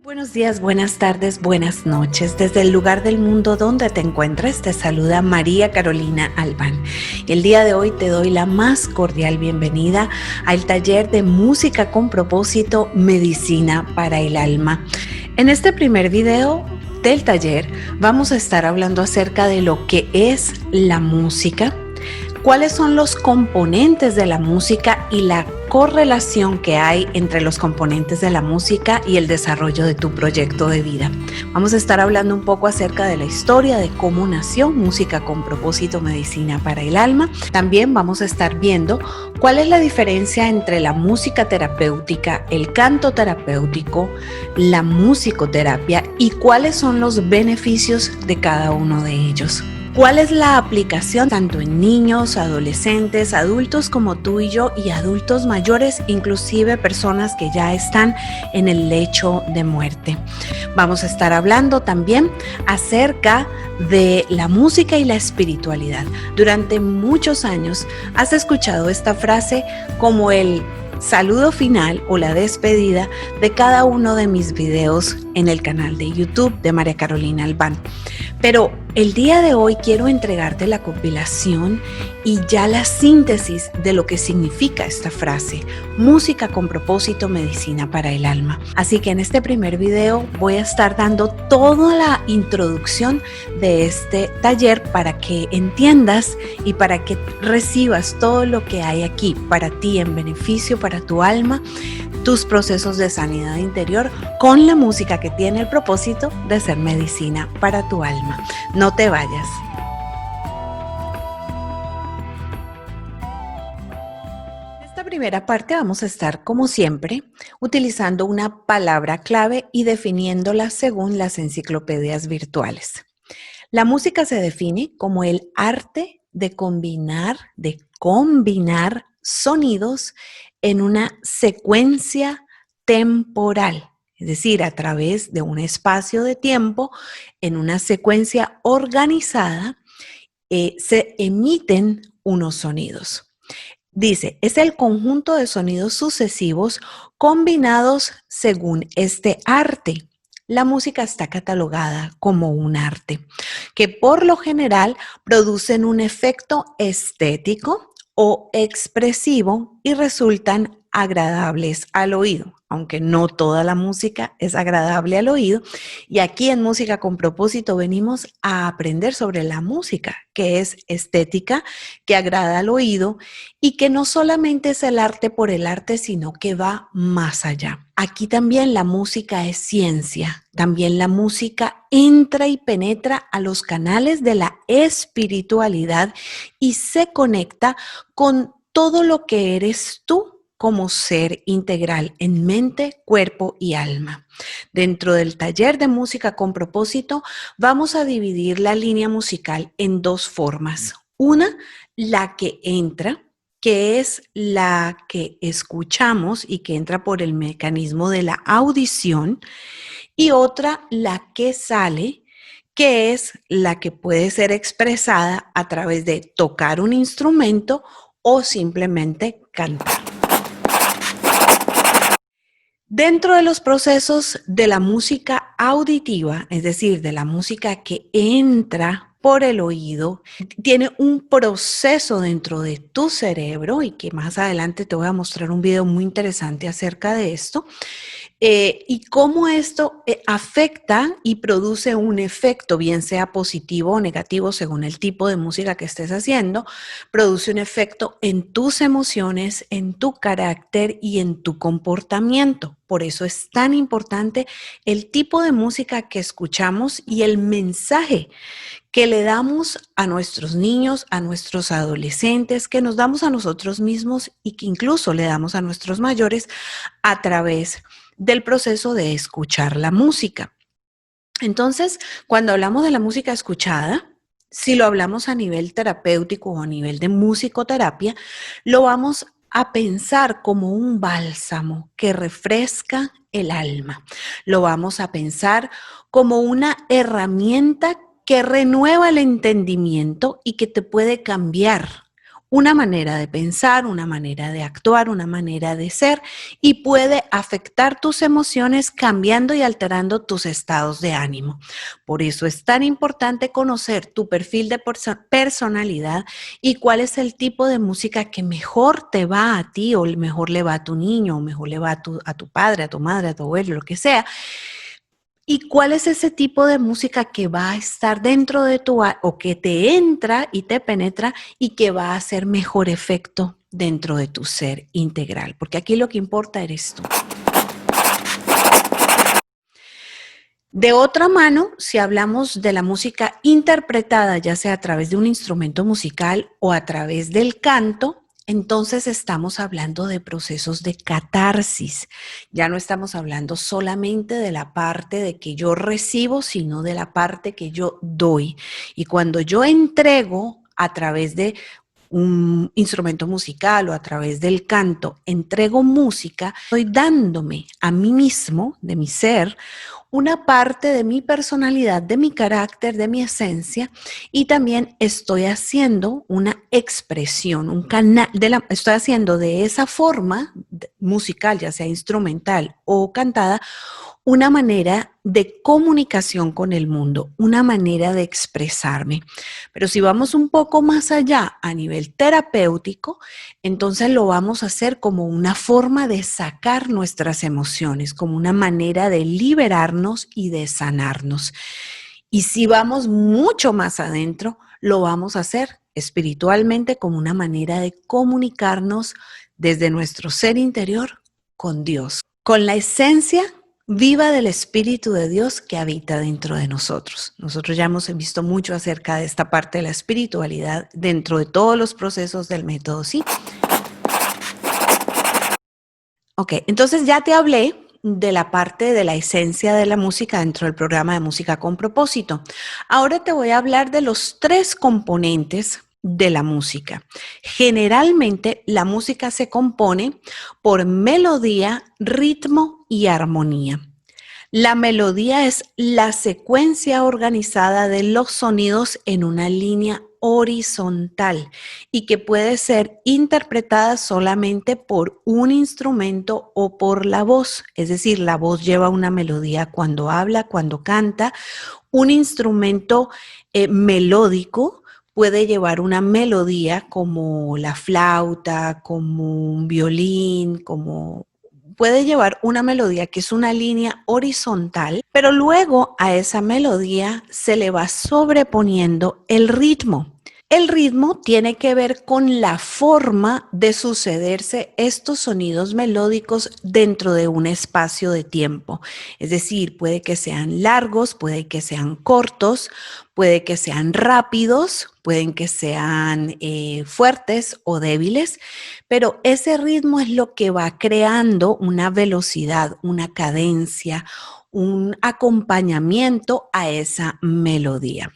Buenos días, buenas tardes, buenas noches. Desde el lugar del mundo donde te encuentres, te saluda María Carolina Albán. Y el día de hoy te doy la más cordial bienvenida al taller de música con propósito, medicina para el alma. En este primer video del taller vamos a estar hablando acerca de lo que es la música, cuáles son los componentes de la música y la correlación que hay entre los componentes de la música y el desarrollo de tu proyecto de vida. Vamos a estar hablando un poco acerca de la historia de cómo nació Música con Propósito, Medicina para el Alma. También vamos a estar viendo cuál es la diferencia entre la música terapéutica, el canto terapéutico, la musicoterapia y cuáles son los beneficios de cada uno de ellos. ¿Cuál es la aplicación tanto en niños, adolescentes, adultos como tú y yo y adultos mayores, inclusive personas que ya están en el lecho de muerte? Vamos a estar hablando también acerca de la música y la espiritualidad. Durante muchos años has escuchado esta frase como el saludo final o la despedida de cada uno de mis videos en el canal de YouTube de María Carolina Albán. Pero el día de hoy quiero entregarte la compilación y ya la síntesis de lo que significa esta frase: música con propósito, medicina para el alma. Así que en este primer video voy a estar dando toda la introducción de este taller para que entiendas y para que recibas todo lo que hay aquí para ti en beneficio para tu alma, tus procesos de sanidad interior con la música que tiene el propósito de ser medicina para tu alma. No te vayas. En esta primera parte vamos a estar, como siempre, utilizando una palabra clave y definiéndola según las enciclopedias virtuales. La música se define como el arte de combinar sonidos en una secuencia temporal, es decir, a través de un espacio de tiempo, en una secuencia organizada, se emiten unos sonidos. Dice, es el conjunto de sonidos sucesivos combinados según este arte. La música está catalogada como un arte, que por lo general producen un efecto estético o expresivo y resultan agradables al oído, aunque no toda la música es agradable al oído. Y aquí en Música con Propósito venimos a aprender sobre la música, que es estética, que agrada al oído y que no solamente es el arte por el arte, sino que va más allá. Aquí también la música es ciencia, también la música entra y penetra a los canales de la espiritualidad y se conecta con todo lo que eres tú como ser integral en mente, cuerpo y alma. Dentro del taller de música con propósito vamos a dividir la línea musical en dos formas. Una, la que entra, que es la que escuchamos y que entra por el mecanismo de la audición, y otra, la que sale, que es la que puede ser expresada a través de tocar un instrumento o simplemente cantar. Dentro de los procesos de la música auditiva, es decir, de la música que entra por el oído, tiene un proceso dentro de tu cerebro y que más adelante te voy a mostrar un video muy interesante acerca de esto. Y cómo esto afecta y produce un efecto, bien sea positivo o negativo según el tipo de música que estés haciendo, produce un efecto en tus emociones, en tu carácter y en tu comportamiento. Por eso es tan importante el tipo de música que escuchamos y el mensaje que le damos a nuestros niños, a nuestros adolescentes, que nos damos a nosotros mismos y que incluso le damos a nuestros mayores a través del proceso de escuchar la música. Entonces, cuando hablamos de la música escuchada, si lo hablamos a nivel terapéutico o a nivel de musicoterapia, lo vamos a pensar como un bálsamo que refresca el alma. Lo vamos a pensar como una herramienta que renueva el entendimiento y que te puede cambiar una manera de pensar, una manera de actuar, una manera de ser y puede afectar tus emociones cambiando y alterando tus estados de ánimo. Por eso es tan importante conocer tu perfil de personalidad y cuál es el tipo de música que mejor te va a ti o mejor le va a tu niño o mejor le va a tu padre, a tu madre, a tu abuelo, lo que sea. ¿Y cuál es ese tipo de música que va a estar dentro de o que te entra y te penetra y que va a hacer mejor efecto dentro de tu ser integral? Porque aquí lo que importa eres tú. De otra mano, si hablamos de la música interpretada, ya sea a través de un instrumento musical o a través del canto, entonces estamos hablando de procesos de catarsis. Ya no estamos hablando solamente de la parte de que yo recibo, sino de la parte que yo doy. Y cuando yo entrego a través de un instrumento musical o a través del canto, entrego música, estoy dándome a mí mismo, de mi ser, una parte de mi personalidad, de mi carácter, de mi esencia, y también estoy haciendo una expresión, un canal, estoy haciendo de esa forma musical, ya sea instrumental o cantada, una manera de comunicación con el mundo, una manera de expresarme. Pero si vamos un poco más allá a nivel terapéutico, entonces lo vamos a hacer como una forma de sacar nuestras emociones, como una manera de liberarnos y de sanarnos. Y si vamos mucho más adentro, lo vamos a hacer espiritualmente como una manera de comunicarnos desde nuestro ser interior con Dios, con la esencia viva del Espíritu de Dios que habita dentro de nosotros. Nosotros ya hemos visto mucho acerca de esta parte de la espiritualidad dentro de todos los procesos del método Sí. Ok, entonces ya te hablé de la parte de la esencia de la música dentro del programa de Música con Propósito. Ahora te voy a hablar de los 3 componentes de la música. Generalmente la música se compone por melodía, ritmo y armonía. La melodía es la secuencia organizada de los sonidos en una línea horizontal y que puede ser interpretada solamente por un instrumento o por la voz. Es decir, la voz lleva una melodía cuando habla, cuando canta. Un instrumento melódico puede llevar una melodía como la flauta, como un violín, como puede llevar una melodía que es una línea horizontal, pero luego a esa melodía se le va sobreponiendo el ritmo. El ritmo tiene que ver con la forma de sucederse estos sonidos melódicos dentro de un espacio de tiempo. Es decir, puede que sean largos, puede que sean cortos, puede que sean rápidos, pueden que sean fuertes o débiles, pero ese ritmo es lo que va creando una velocidad, una cadencia, un acompañamiento a esa melodía.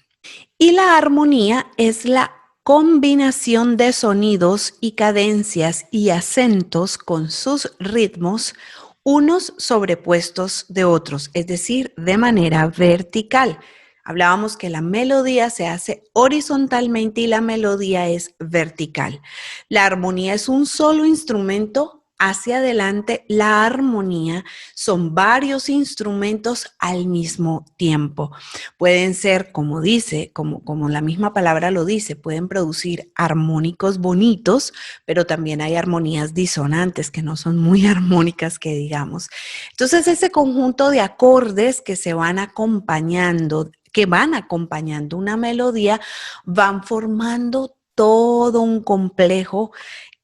Y la armonía es la combinación de sonidos y cadencias y acentos con sus ritmos, unos sobrepuestos de otros, es decir, de manera vertical. Hablábamos que la melodía se hace horizontalmente y la melodía es vertical. La armonía es un solo instrumento hacia adelante. La armonía son varios instrumentos al mismo tiempo. Pueden ser, como dice, como la misma palabra lo dice, pueden producir armónicos bonitos, pero también hay armonías disonantes que no son muy armónicas, que digamos. Entonces, ese conjunto de acordes que se van acompañando, que van acompañando una melodía, van formando todo un complejo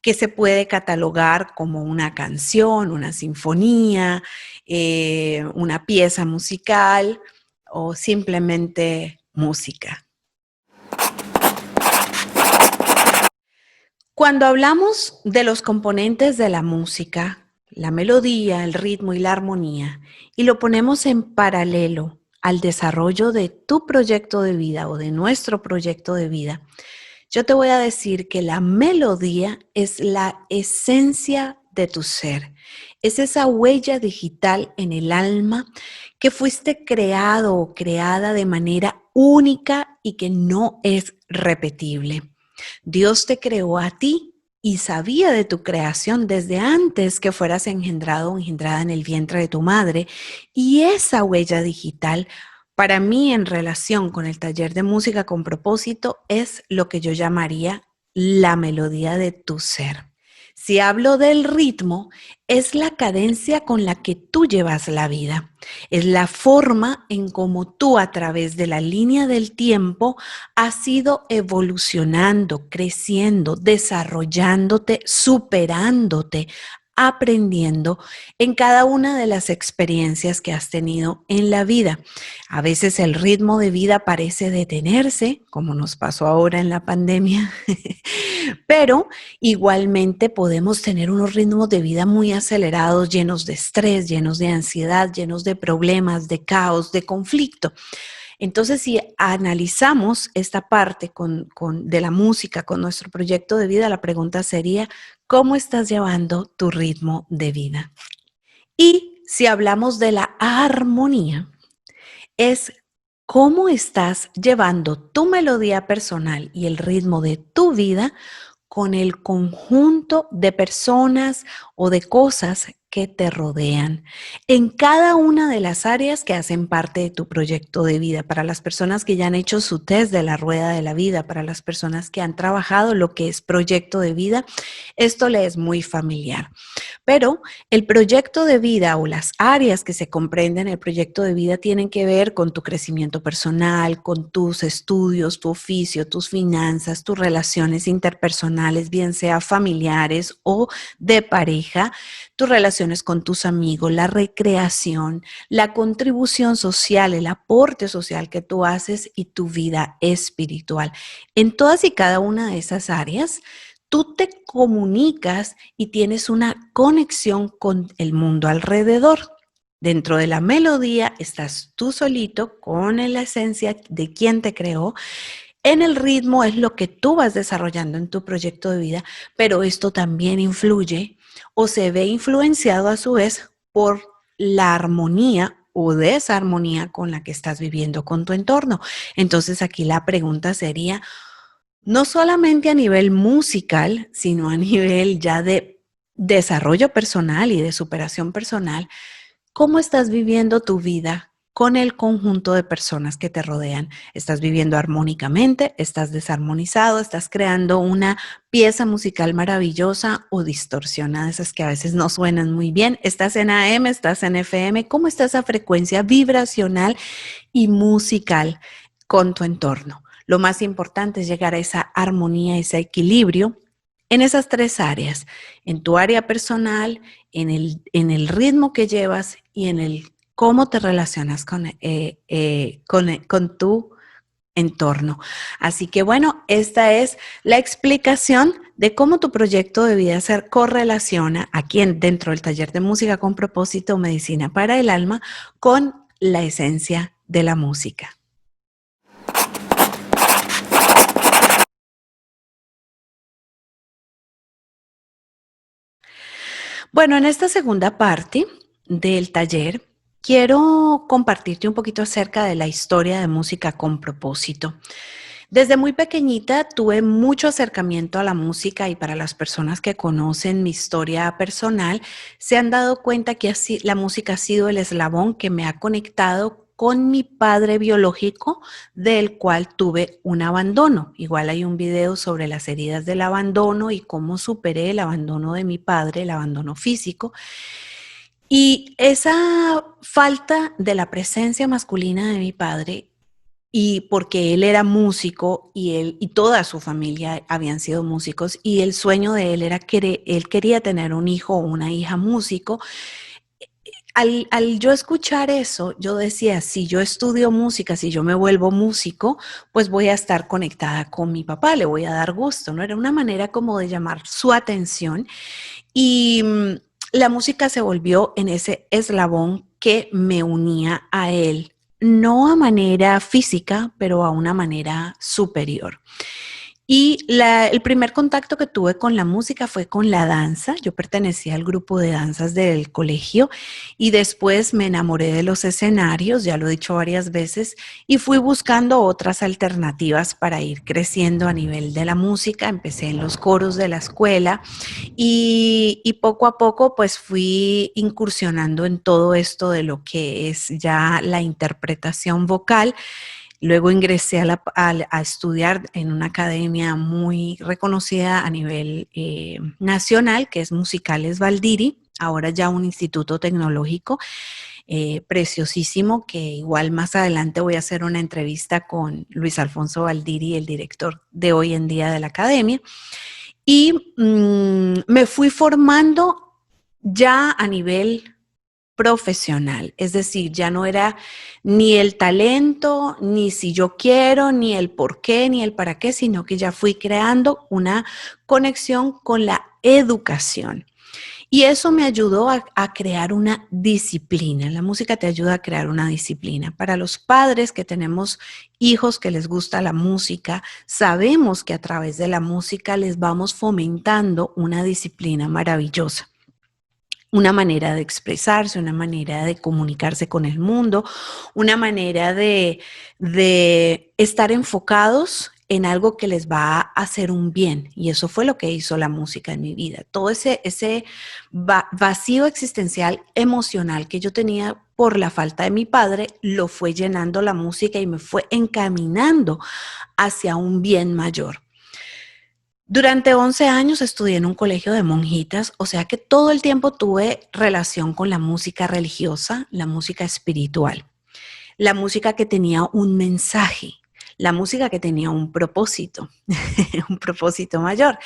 que se puede catalogar como una canción, una sinfonía, una pieza musical o simplemente música. Cuando hablamos de los componentes de la música, la melodía, el ritmo y la armonía, y lo ponemos en paralelo al desarrollo de tu proyecto de vida o de nuestro proyecto de vida, yo te voy a decir que la melodía es la esencia de tu ser. Es esa huella digital en el alma que fuiste creado o creada de manera única y que no es repetible. Dios te creó a ti y sabía de tu creación desde antes que fueras engendrado o engendrada en el vientre de tu madre. Y esa huella digital, para mí en relación con el taller de música con propósito, es lo que yo llamaría la melodía de tu ser. Si hablo del ritmo, es la cadencia con la que tú llevas la vida. Es la forma en cómo tú a través de la línea del tiempo has ido evolucionando, creciendo, desarrollándote, superándote, aprendiendo en cada una de las experiencias que has tenido en la vida. A veces el ritmo de vida parece detenerse, como nos pasó ahora en la pandemia, pero igualmente podemos tener unos ritmos de vida muy acelerados, llenos de estrés, llenos de ansiedad, llenos de problemas, de caos, de conflicto. Entonces, si analizamos esta parte de la música con nuestro proyecto de vida, la pregunta sería, ¿cómo estás llevando tu ritmo de vida? Y si hablamos de la armonía, es cómo estás llevando tu melodía personal y el ritmo de tu vida con el conjunto de personas o de cosas que te rodean en cada una de las áreas que hacen parte de tu proyecto de vida. Para las personas que ya han hecho su test de la rueda de la vida, para las personas que han trabajado lo que es proyecto de vida, esto le es muy familiar. Pero el proyecto de vida o las áreas que se comprenden en el proyecto de vida tienen que ver con tu crecimiento personal, con tus estudios, tu oficio, tus finanzas, tus relaciones interpersonales, bien sea familiares o de pareja, tus relaciones con tus amigos, la recreación, la contribución social, el aporte social que tú haces y tu vida espiritual. En todas y cada una de esas áreas, tú te comunicas y tienes una conexión con el mundo alrededor. Dentro de la melodía estás tú solito con la esencia de quien te creó. En el ritmo es lo que tú vas desarrollando en tu proyecto de vida, pero esto también influye o se ve influenciado a su vez por la armonía o desarmonía con la que estás viviendo con tu entorno. Entonces aquí la pregunta sería, no solamente a nivel musical, sino a nivel ya de desarrollo personal y de superación personal, ¿cómo estás viviendo tu vida con el conjunto de personas que te rodean? ¿Estás viviendo armónicamente? ¿Estás desarmonizado? ¿Estás creando una pieza musical maravillosa o distorsionada? Esas que a veces no suenan muy bien. ¿Estás en AM? ¿Estás en FM? ¿Cómo está esa frecuencia vibracional y musical con tu entorno? Lo más importante es llegar a esa armonía, ese equilibrio en esas tres áreas, en tu área personal, en el ritmo que llevas y en el cómo te relacionas con tu entorno. Así que bueno, esta es la explicación de cómo tu proyecto de vida se correlaciona aquí dentro del taller de música con propósito, medicina para el alma, con la esencia de la música. Bueno, en esta segunda parte del taller, quiero compartirte un poquito acerca de la historia de música con propósito. Desde muy pequeñita tuve mucho acercamiento a la música y para las personas que conocen mi historia personal, se han dado cuenta que así, la música ha sido el eslabón que me ha conectado con mi padre biológico, del cual tuve un abandono. Igual hay un video sobre las heridas del abandono y cómo superé el abandono de mi padre, el abandono físico. Y esa falta de la presencia masculina de mi padre, y porque él era músico y él y toda su familia habían sido músicos, y el sueño de él era que él quería tener un hijo o una hija músico. Al yo escuchar eso, yo decía, si yo estudio música, si yo me vuelvo músico, pues voy a estar conectada con mi papá, le voy a dar gusto, ¿no? Era una manera como de llamar su atención y la música se volvió en ese eslabón que me unía a él, no a manera física, pero a una manera superior. Y el primer contacto que tuve con la música fue con la danza. Yo pertenecía al grupo de danzas del colegio y después me enamoré de los escenarios, ya lo he dicho varias veces, y fui buscando otras alternativas para ir creciendo a nivel de la música. Empecé en los coros de la escuela y poco a poco pues fui incursionando en todo esto de lo que es ya la interpretación vocal. Luego ingresé a estudiar en una academia muy reconocida a nivel nacional, que es Musicales Valdiri, ahora ya un instituto tecnológico preciosísimo, que igual más adelante voy a hacer una entrevista con Luis Alfonso Valdiri, el director de hoy en día de la academia. Y me fui formando ya a nivel profesional, es decir, ya no era ni el talento, ni si yo quiero, ni el por qué, ni el para qué, sino que ya fui creando una conexión con la educación. Y eso me ayudó a crear una disciplina. La música te ayuda a crear una disciplina. Para los padres que tenemos hijos que les gusta la música, sabemos que a través de la música les vamos fomentando una disciplina maravillosa, una manera de expresarse, una manera de comunicarse con el mundo, una manera de estar enfocados en algo que les va a hacer un bien. Y eso fue lo que hizo la música en mi vida. Todo ese vacío existencial emocional que yo tenía por la falta de mi padre, lo fue llenando la música y me fue encaminando hacia un bien mayor. Durante 11 años estudié en un colegio de monjitas, o sea que todo el tiempo tuve relación con la música religiosa, la música espiritual, la música que tenía un mensaje, la música que tenía un propósito, un propósito mayor.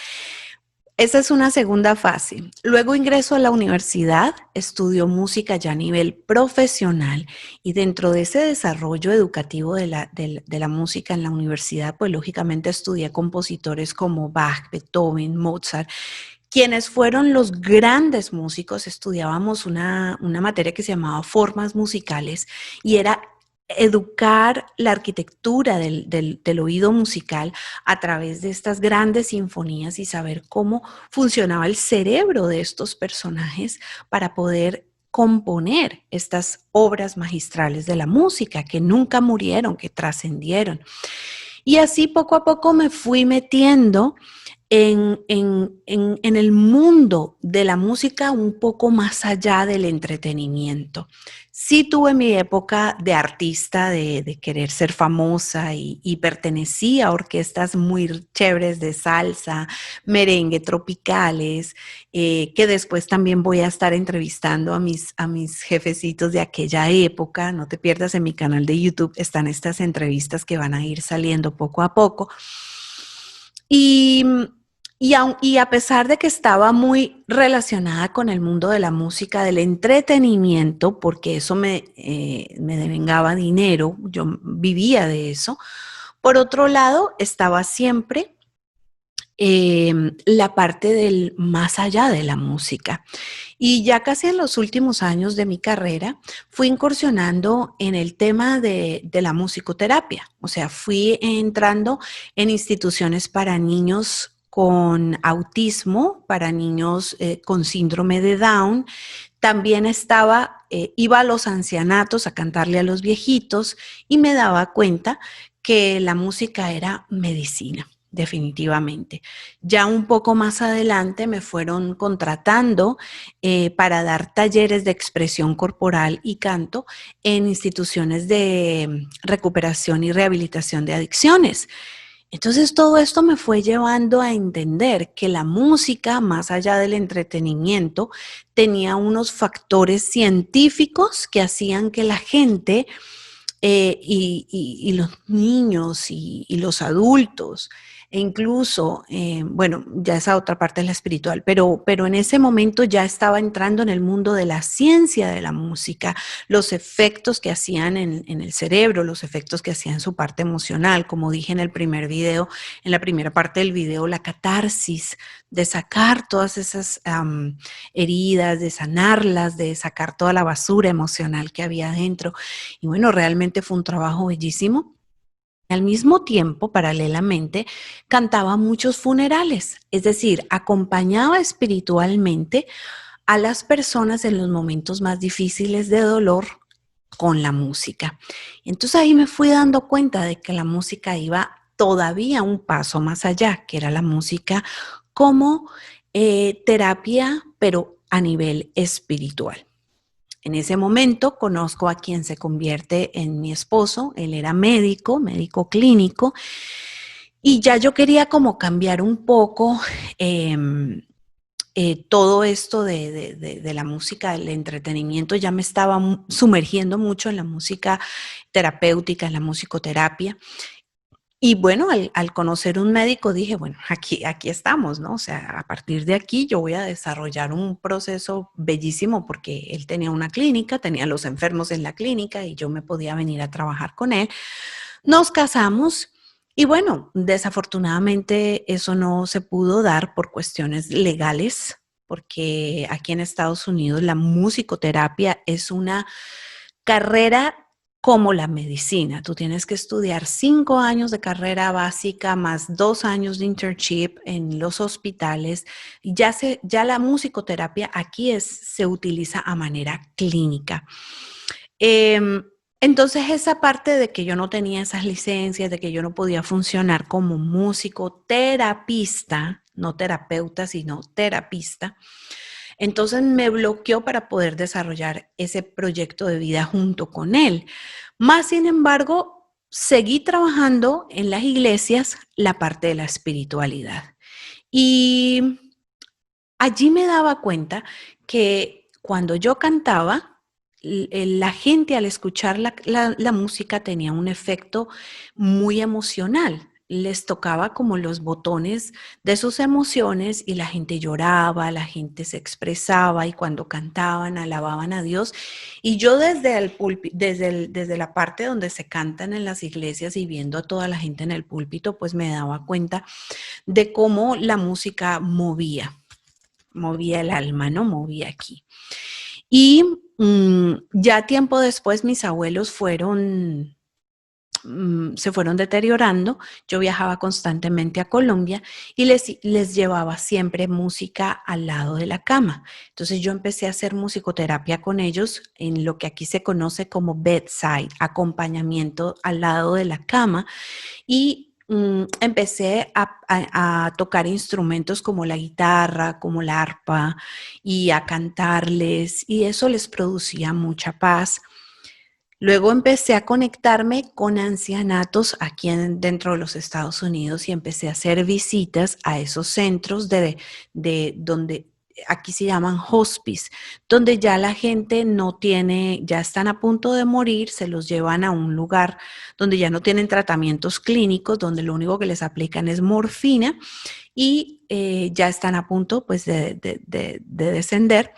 Esa es una segunda fase. Luego ingreso a la universidad, estudio música ya a nivel profesional y dentro de ese desarrollo educativo de la música en la universidad, pues lógicamente estudié compositores como Bach, Beethoven, Mozart, quienes fueron los grandes músicos. Estudiábamos una materia que se llamaba formas musicales y era educar la arquitectura del oído musical a través de estas grandes sinfonías y saber cómo funcionaba el cerebro de estos personajes para poder componer estas obras magistrales de la música que nunca murieron, que trascendieron. Y así poco a poco me fui metiendo en el mundo de la música un poco más allá del entretenimiento. Sí tuve mi época de artista, de querer ser famosa y pertenecí a orquestas muy chéveres de salsa, merengue, tropicales, que después también voy a estar entrevistando a mis jefecitos de aquella época. No te pierdas, en mi canal de YouTube están estas entrevistas que van a ir saliendo poco a poco. Y, y a pesar de que estaba muy relacionada con el mundo de la música, del entretenimiento, porque eso me devengaba dinero, yo vivía de eso, por otro lado estaba siempre la parte del más allá de la música. Y ya casi en los últimos años de mi carrera fui incursionando en el tema de la musicoterapia. O sea, fui entrando en instituciones para niños con autismo, para niños con síndrome de Down. También iba a los ancianatos a cantarle a los viejitos y me daba cuenta que la música era medicina. Definitivamente. Ya un poco más adelante me fueron contratando para dar talleres de expresión corporal y canto en instituciones de recuperación y rehabilitación de adicciones. Entonces todo esto me fue llevando a entender que la música, más allá del entretenimiento, tenía unos factores científicos que hacían que la gente y los niños y los adultos, e incluso, bueno, ya esa otra parte es la espiritual, pero en ese momento ya estaba entrando en el mundo de la ciencia de la música, los efectos que hacían en el cerebro, los efectos que hacían en su parte emocional, como dije en el primer video, en la primera parte del video, la catarsis, de sacar todas esas heridas, de sanarlas, de sacar toda la basura emocional que había dentro. Y bueno, realmente fue un trabajo bellísimo. al mismo tiempo, paralelamente, cantaba muchos funerales, es decir, acompañaba espiritualmente a las personas en los momentos más difíciles de dolor con la música. Entonces ahí me fui dando cuenta de que la música iba todavía un paso más allá, que era la música como terapia, pero a nivel espiritual. En ese momento conozco a quien se convierte en mi esposo. Él era médico, médico clínico, y ya yo quería como cambiar un poco todo esto de la música, del entretenimiento. Ya me estaba sumergiendo mucho en la música terapéutica, en la musicoterapia. Y bueno, al conocer un médico dije, bueno, aquí estamos, ¿no? O sea, a partir de aquí yo voy a desarrollar un proceso bellísimo porque él tenía una clínica, tenía los enfermos en la clínica y yo me podía venir a trabajar con él. Nos casamos y bueno, desafortunadamente eso no se pudo dar por cuestiones legales, porque aquí en Estados Unidos la musicoterapia es una carrera como la medicina. Tú tienes que estudiar 5 años de carrera básica más 2 años de internship en los hospitales. Ya la musicoterapia aquí se utiliza a manera clínica. Em, entonces esa parte de que yo no tenía esas licencias, de que yo no podía funcionar como músico terapista, no terapeuta, sino terapista, entonces me bloqueó para poder desarrollar ese proyecto de vida junto con él. Más sin embargo, seguí trabajando en las iglesias la parte de la espiritualidad. Y allí me daba cuenta que cuando yo cantaba, la gente al escuchar la música tenía un efecto muy emocional. Les tocaba como los botones de sus emociones y la gente lloraba, la gente se expresaba y cuando cantaban alababan a Dios. Y yo desde la parte donde se cantan en las iglesias y viendo a toda la gente en el púlpito, pues me daba cuenta de cómo la música movía el alma, ¿no? Movía aquí. Y ya tiempo después mis abuelos se fueron deteriorando. Yo viajaba constantemente a Colombia y les llevaba siempre música al lado de la cama. Entonces yo empecé a hacer musicoterapia con ellos en lo que aquí se conoce como bedside, acompañamiento al lado de la cama. Y empecé a tocar instrumentos como la guitarra, como la arpa, y a cantarles, y eso les producía mucha paz. Luego empecé a conectarme con ancianatos aquí dentro de los Estados Unidos y empecé a hacer visitas a esos centros de donde aquí se llaman hospice, donde ya la gente no tiene, ya están a punto de morir, se los llevan a un lugar donde ya no tienen tratamientos clínicos, donde lo único que les aplican es morfina y ya están a punto pues de descender.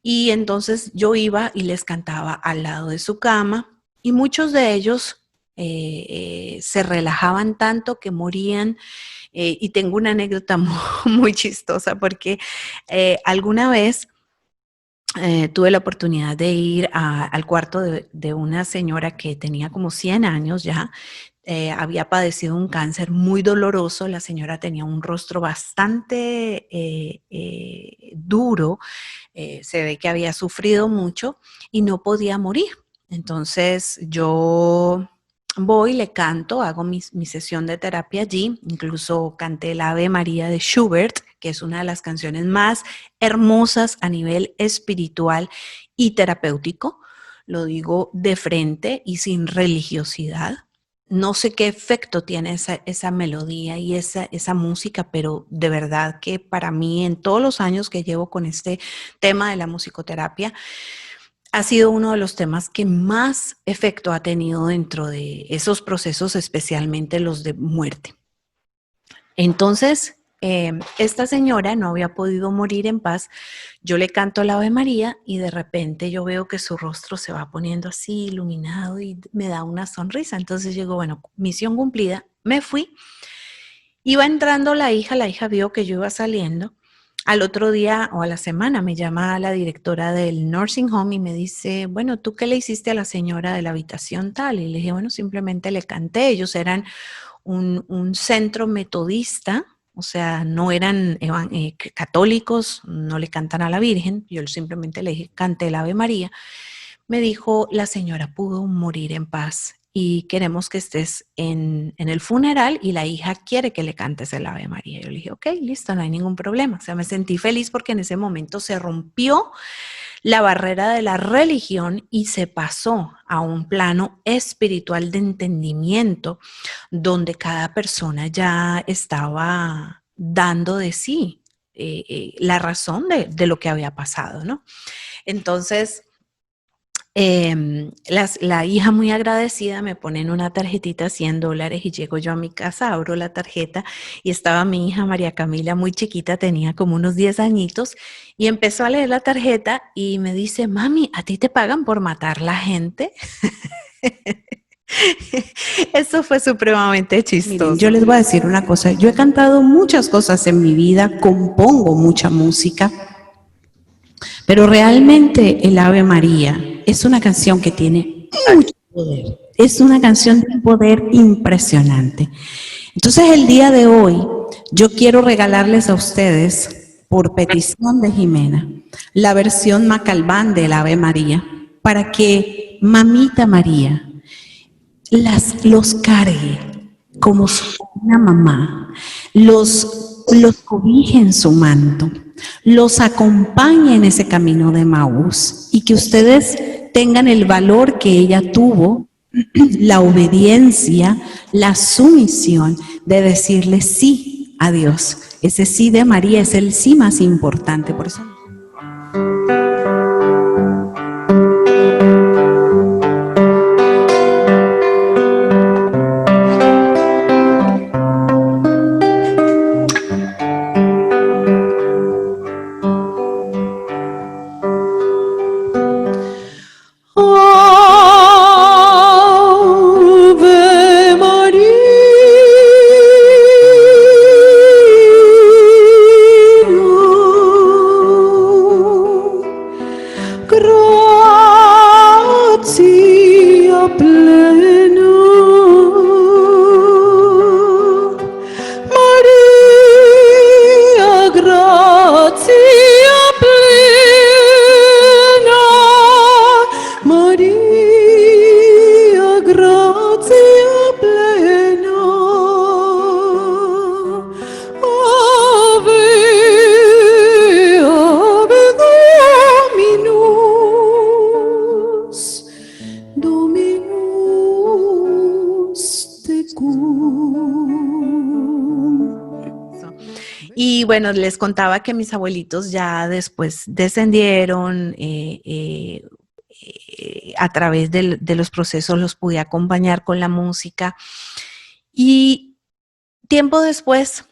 Y entonces yo iba y les cantaba al lado de su cama y muchos de ellos se relajaban tanto que morían. Y tengo una anécdota muy chistosa porque alguna vez tuve la oportunidad de ir al cuarto de una señora que tenía como 100 años ya. Había padecido un cáncer muy doloroso. La señora tenía un rostro bastante duro, se ve que había sufrido mucho y no podía morir. Entonces yo voy, le canto, hago mi sesión de terapia allí, incluso canté el Ave María de Schubert, que es una de las canciones más hermosas a nivel espiritual y terapéutico. Lo digo de frente y sin religiosidad. No sé qué efecto tiene esa melodía y esa música, pero de verdad que para mí, en todos los años que llevo con este tema de la musicoterapia, ha sido uno de los temas que más efecto ha tenido dentro de esos procesos, especialmente los de muerte. Entonces, esta señora no había podido morir en paz. Yo le canto la Ave María y de repente yo veo que su rostro se va poniendo así iluminado y me da una sonrisa. Entonces llegó, bueno, misión cumplida, me fui. Iba entrando la hija vio que yo iba saliendo, Al otro día o a la semana me llama la directora del nursing home y me dice, bueno, ¿tú qué le hiciste a la señora de la habitación tal? Y le dije, bueno, simplemente le canté. Ellos eran un centro metodista, o sea, no eran católicos, no le cantan a la Virgen. Yo simplemente le dije, canté el Ave María. Me dijo, la señora pudo morir en paz y queremos que estés en el funeral y la hija quiere que le cantes el Ave María. Yo le dije, ok, listo, no hay ningún problema. O sea, me sentí feliz porque en ese momento se rompió la barrera de la religión y se pasó a un plano espiritual de entendimiento donde cada persona ya estaba dando de sí la razón de lo que había pasado, ¿no? Entonces, la hija muy agradecida me pone en una tarjetita $100 y llego yo a mi casa, abro la tarjeta y estaba mi hija María Camila muy chiquita, tenía como unos 10 añitos y empezó a leer la tarjeta y me dice, mami, ¿a ti te pagan por matar la gente? Eso fue supremamente chistoso. Miren, yo les voy a decir una cosa, yo he cantado muchas cosas en mi vida, compongo mucha música, pero realmente el Ave María es una canción que tiene mucho poder, es una canción de un poder impresionante. Entonces el día de hoy yo quiero regalarles a ustedes, por petición de Jimena, la versión Macalbán del Ave María, para que Mamita María los cargue como una mamá, los cobije en su manto, los acompañe en ese camino de Maús y que ustedes tengan el valor que ella tuvo, la obediencia, la sumisión de decirle sí a Dios. Ese sí de María es el sí más importante, por eso. Y bueno, les contaba que mis abuelitos ya después descendieron, a través de los procesos los pude acompañar con la música. Y tiempo después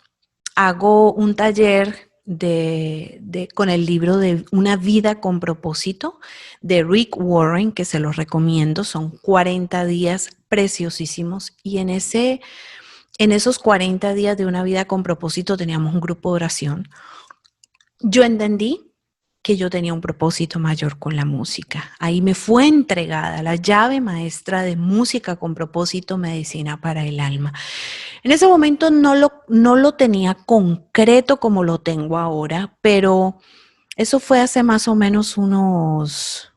hago un taller con el libro de Una vida con propósito de Rick Warren, que se los recomiendo. Son 40 días preciosísimos y en esos 40 días de Una vida con propósito teníamos un grupo de oración. Yo entendí que yo tenía un propósito mayor con la música. Ahí me fue entregada la llave maestra de música con propósito, medicina para el alma. En ese momento no lo tenía concreto como lo tengo ahora, pero eso fue hace más o menos unos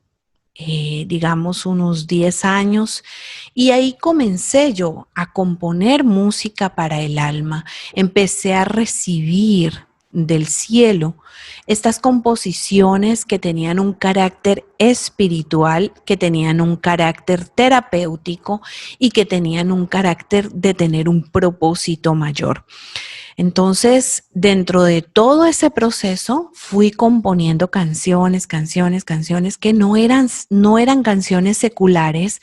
10 años, y ahí comencé yo a componer música para el alma. Empecé a recibir del cielo estas composiciones que tenían un carácter espiritual, que tenían un carácter terapéutico y que tenían un carácter de tener un propósito mayor. Entonces, dentro de todo ese proceso, fui componiendo canciones que no eran canciones seculares,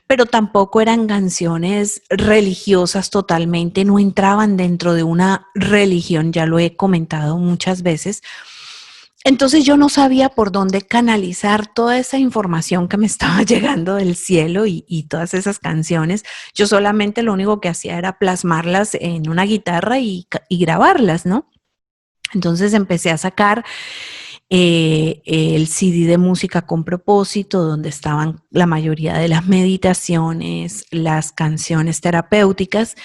pero tampoco eran canciones religiosas totalmente, no entraban dentro de una religión, ya lo he comentado muchas veces. Entonces yo no sabía por dónde canalizar toda esa información que me estaba llegando del cielo y todas esas canciones. Yo solamente lo único que hacía era plasmarlas en una guitarra y grabarlas, ¿no? Entonces empecé a sacar el CD de música con propósito, donde estaban la mayoría de las meditaciones, las canciones terapéuticas,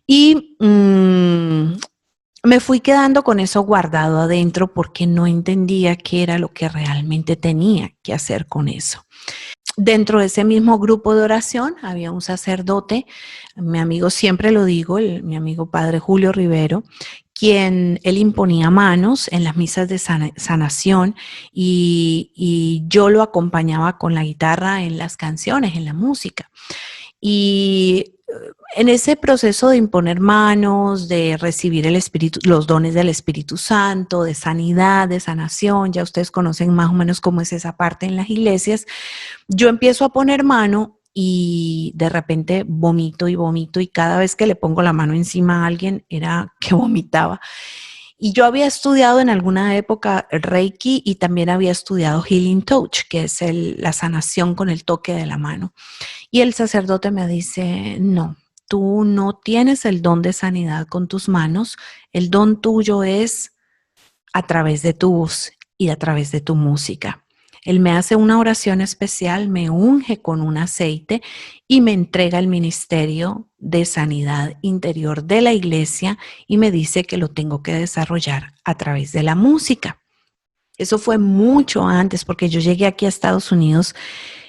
y me fui quedando con eso guardado adentro porque no entendía qué era lo que realmente tenía que hacer con eso. Dentro de ese mismo grupo de oración había un sacerdote, mi amigo siempre lo digo, mi amigo padre Julio Rivero, quien él imponía manos en las misas de sanación y yo lo acompañaba con la guitarra en las canciones, en la música. Y en ese proceso de imponer manos, de recibir el Espíritu, los dones del Espíritu Santo, de sanidad, de sanación, ya ustedes conocen más o menos cómo es esa parte en las iglesias, yo empiezo a poner mano y de repente vomito y cada vez que le pongo la mano encima a alguien era que vomitaba. Y yo había estudiado en alguna época Reiki y también había estudiado Healing Touch, que es la sanación con el toque de la mano. Y el sacerdote me dice, no, tú no tienes el don de sanidad con tus manos, el don tuyo es a través de tu voz y a través de tu música. Él me hace una oración especial, me unge con un aceite y me entrega el ministerio de sanidad interior de la iglesia y me dice que lo tengo que desarrollar a través de la música. Eso fue mucho antes porque yo llegué aquí a Estados Unidos,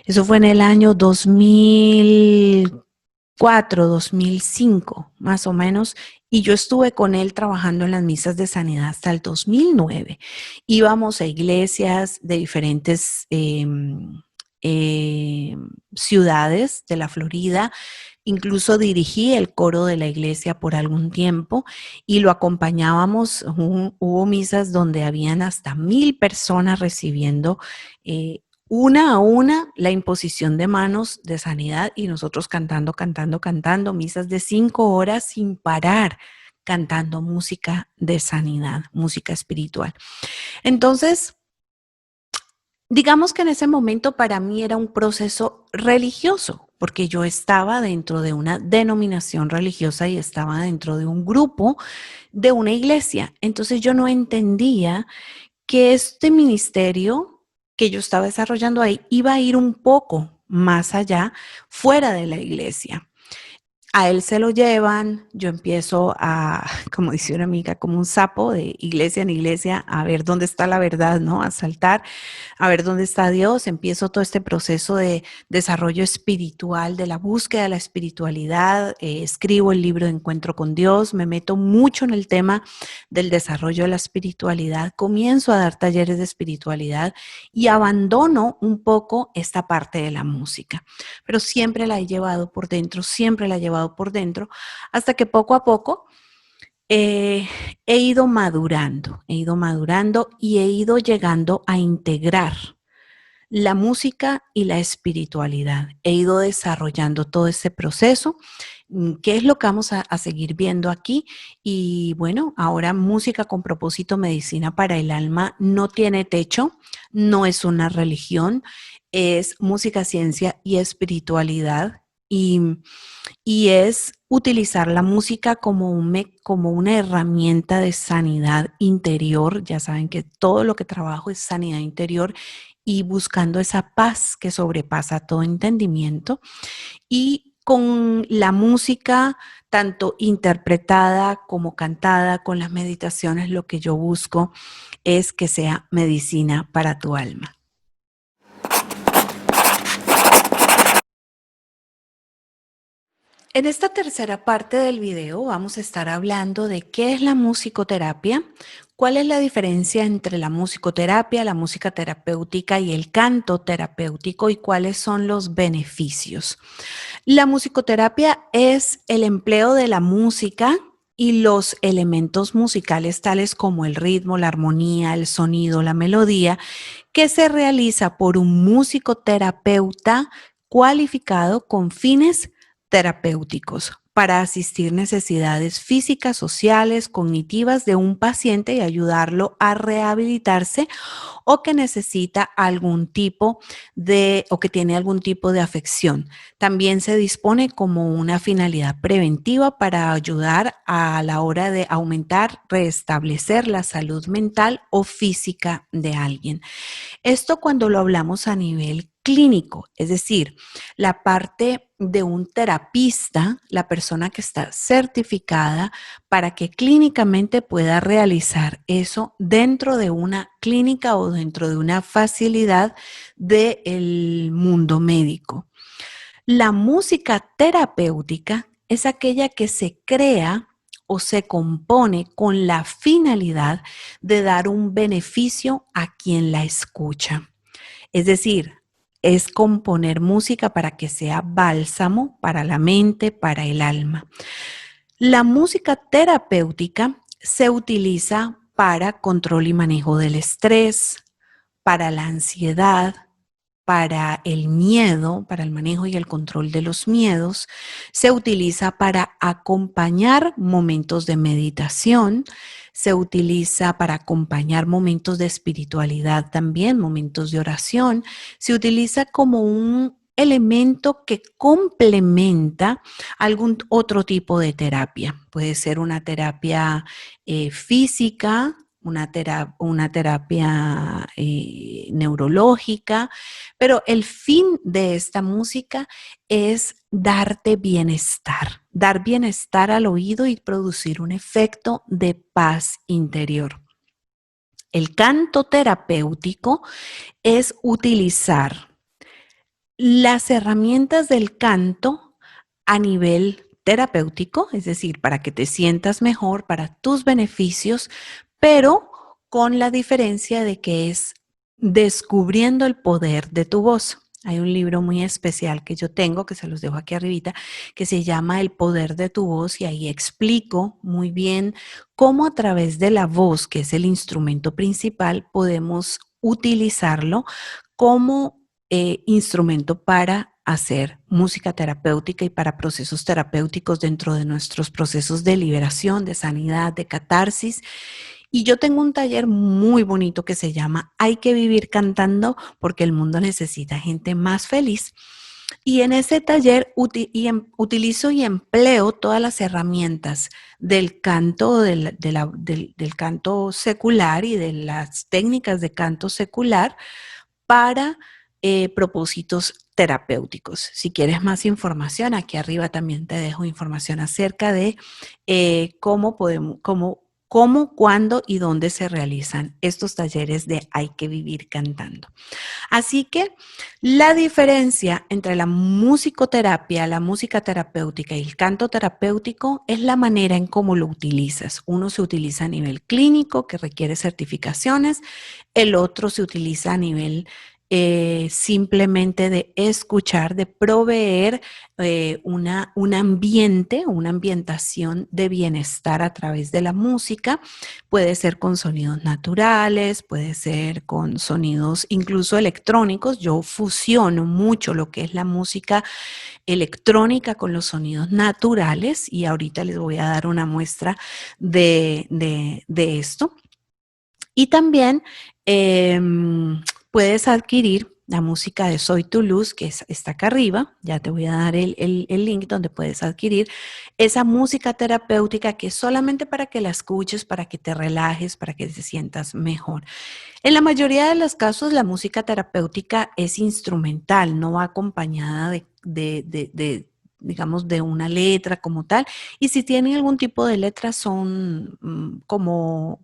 eso fue en el año 2004, 2005, más o menos, y yo estuve con él trabajando en las misas de sanidad hasta el 2009. Íbamos a iglesias de diferentes ciudades de la Florida. Incluso dirigí el coro de la iglesia por algún tiempo y lo acompañábamos. Hubo misas donde habían hasta 1,000 personas recibiendo una a una la imposición de manos de sanidad y nosotros cantando, misas de 5 horas sin parar, cantando música de sanidad, música espiritual. Entonces, digamos que en ese momento para mí era un proceso religioso, porque yo estaba dentro de una denominación religiosa y estaba dentro de un grupo de una iglesia. Entonces yo no entendía que este ministerio que yo estaba desarrollando ahí iba a ir un poco más allá, fuera de la iglesia. A él se lo llevan, yo empiezo a, como dice una amiga, como un sapo de iglesia en iglesia, a ver dónde está la verdad, ¿no? A saltar, a ver dónde está Dios. Empiezo todo este proceso de desarrollo espiritual, de la búsqueda de la espiritualidad. Escribo el libro de Encuentro con Dios, me meto mucho en el tema del desarrollo de la espiritualidad, comienzo a dar talleres de espiritualidad y abandono un poco esta parte de la música, pero siempre la he llevado por dentro, hasta que poco a poco he ido madurando y he ido llegando a integrar la música y la espiritualidad. He ido desarrollando todo ese proceso, que es lo que vamos a seguir viendo aquí. Y bueno, ahora Música con Propósito, Medicina para el Alma no tiene techo, no es una religión, es música, ciencia y espiritualidad. Y es utilizar la música como una herramienta de sanidad interior. Ya saben que todo lo que trabajo es sanidad interior y buscando esa paz que sobrepasa todo entendimiento. Y con la música, tanto interpretada como cantada, con las meditaciones, lo que yo busco es que sea medicina para tu alma. En esta tercera parte del video vamos a estar hablando de qué es la musicoterapia, cuál es la diferencia entre la musicoterapia, la música terapéutica y el canto terapéutico y cuáles son los beneficios. La musicoterapia es el empleo de la música y los elementos musicales tales como el ritmo, la armonía, el sonido, la melodía, que se realiza por un musicoterapeuta cualificado con fines terapéuticos. para asistir necesidades físicas, sociales, cognitivas de un paciente y ayudarlo a rehabilitarse o que necesita algún tipo o que tiene algún tipo de afección. También se dispone como una finalidad preventiva para ayudar a la hora de aumentar, restablecer la salud mental o física de alguien. Esto cuando lo hablamos a nivel clínico, es decir, la parte de un terapista, la persona que está certificada para que clínicamente pueda realizar eso dentro de una clínica o dentro de una facilidad del mundo médico. La música terapéutica es aquella que se crea o se compone con la finalidad de dar un beneficio a quien la escucha. Es decir, es componer música para que sea bálsamo para la mente, para el alma. La música terapéutica se utiliza para control y manejo del estrés, para la ansiedad, para el miedo, para el manejo y el control de los miedos. Se utiliza para acompañar momentos de meditación, se utiliza para acompañar momentos de espiritualidad también, momentos de oración. Se utiliza como un elemento que complementa algún otro tipo de terapia. Puede ser una terapia física, una terapia neurológica, pero el fin de esta música es dar bienestar al oído y producir un efecto de paz interior. El canto terapéutico es utilizar las herramientas del canto a nivel terapéutico, es decir, para que te sientas mejor, para tus beneficios, pero con la diferencia de que es descubriendo el poder de tu voz. Hay un libro muy especial que yo tengo, que se los dejo aquí arribita, que se llama El poder de tu voz y ahí explico muy bien cómo a través de la voz, que es el instrumento principal, podemos utilizarlo como instrumento para hacer música terapéutica y para procesos terapéuticos dentro de nuestros procesos de liberación, de sanidad, de catarsis. Y yo tengo un taller muy bonito que se llama Hay que vivir cantando porque el mundo necesita gente más feliz. Y en ese taller utilizo y empleo todas las herramientas del canto, del canto secular y de las técnicas de canto secular para propósitos terapéuticos. Si quieres más información, aquí arriba también te dejo información acerca de cómo, cuándo y dónde se realizan estos talleres de Hay que vivir cantando. Así que la diferencia entre la musicoterapia, la música terapéutica y el canto terapéutico es la manera en cómo lo utilizas. Uno se utiliza a nivel clínico, que requiere certificaciones, el otro se utiliza a nivel simplemente de escuchar, de proveer un ambiente, una ambientación de bienestar a través de la música. Puede ser con sonidos naturales, puede ser con sonidos incluso electrónicos. Yo fusiono mucho lo que es la música electrónica con los sonidos naturales y ahorita les voy a dar una muestra de esto. Y también puedes adquirir la música de Soy tu Luz, que está acá arriba. Ya te voy a dar el link donde puedes adquirir esa música terapéutica que es solamente para que la escuches, para que te relajes, para que te sientas mejor. En la mayoría de los casos, la música terapéutica es instrumental, no va acompañada digamos, de una letra como tal. Y si tienen algún tipo de letra, son como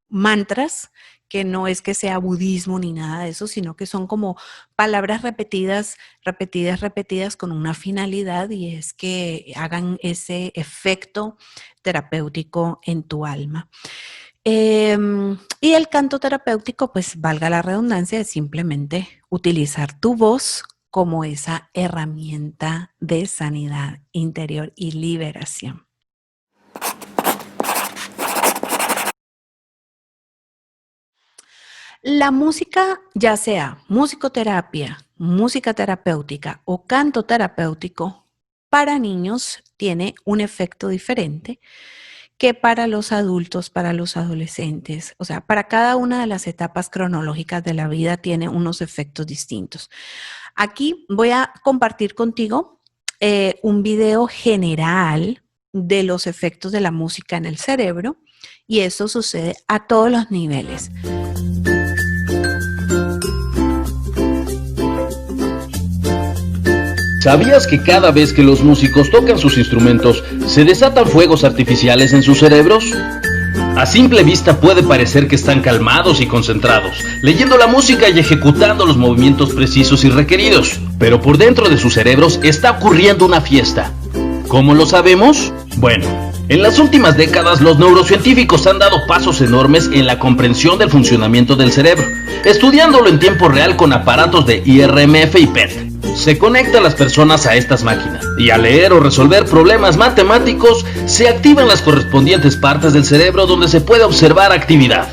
mantras, que no es que sea budismo ni nada de eso, sino que son como palabras repetidas, repetidas, repetidas con una finalidad y es que hagan ese efecto terapéutico en tu alma. Y el canto terapéutico, pues valga la redundancia, es simplemente utilizar tu voz como esa herramienta de sanidad interior y liberación. La música, ya sea musicoterapia, música terapéutica o canto terapéutico, para niños tiene un efecto diferente que para los adultos, para los adolescentes. O sea, para cada una de las etapas cronológicas de la vida tiene unos efectos distintos. Aquí voy a compartir contigo un video general de los efectos de la música en el cerebro, y eso sucede a todos los niveles. ¿Sabías que cada vez que los músicos tocan sus instrumentos, se desatan fuegos artificiales en sus cerebros? A simple vista puede parecer que están calmados y concentrados, leyendo la música y ejecutando los movimientos precisos y requeridos, pero por dentro de sus cerebros está ocurriendo una fiesta. ¿Cómo lo sabemos? Bueno, en las últimas décadas los neurocientíficos han dado pasos enormes en la comprensión del funcionamiento del cerebro, estudiándolo en tiempo real con aparatos de IRMF y PET. Se conecta a las personas a estas máquinas y al leer o resolver problemas matemáticos se activan las correspondientes partes del cerebro donde se puede observar actividad.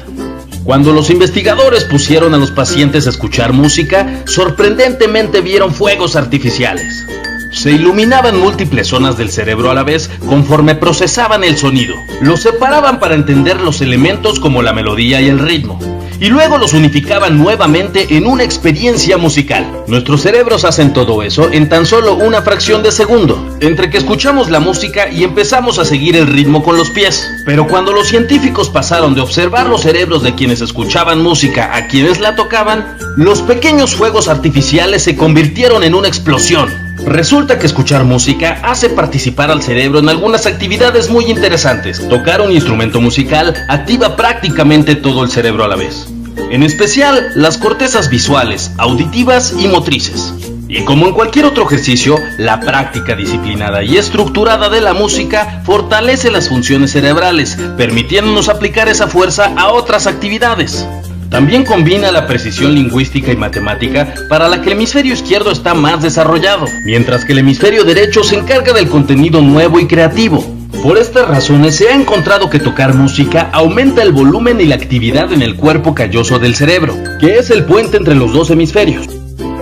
Cuando los investigadores pusieron a los pacientes a escuchar música, sorprendentemente vieron fuegos artificiales. Se iluminaban múltiples zonas del cerebro a la vez conforme procesaban el sonido. Los separaban para entender los elementos como la melodía y el ritmo, y luego los unificaban nuevamente en una experiencia musical. Nuestros cerebros hacen todo eso en tan solo una fracción de segundo, entre que escuchamos la música y empezamos a seguir el ritmo con los pies. Pero cuando los científicos pasaron de observar los cerebros de quienes escuchaban música a quienes la tocaban, los pequeños fuegos artificiales se convirtieron en una explosión. Resulta que escuchar música hace participar al cerebro en algunas actividades muy interesantes. Tocar un instrumento musical activa prácticamente todo el cerebro a la vez, en especial las cortezas visuales, auditivas y motrices. Y como en cualquier otro ejercicio, la práctica disciplinada y estructurada de la música fortalece las funciones cerebrales, permitiéndonos aplicar esa fuerza a otras actividades. También combina la precisión lingüística y matemática, para la que el hemisferio izquierdo está más desarrollado, mientras que el hemisferio derecho se encarga del contenido nuevo y creativo. Por estas razones se ha encontrado que tocar música aumenta el volumen y la actividad en el cuerpo calloso del cerebro, que es el puente entre los dos hemisferios,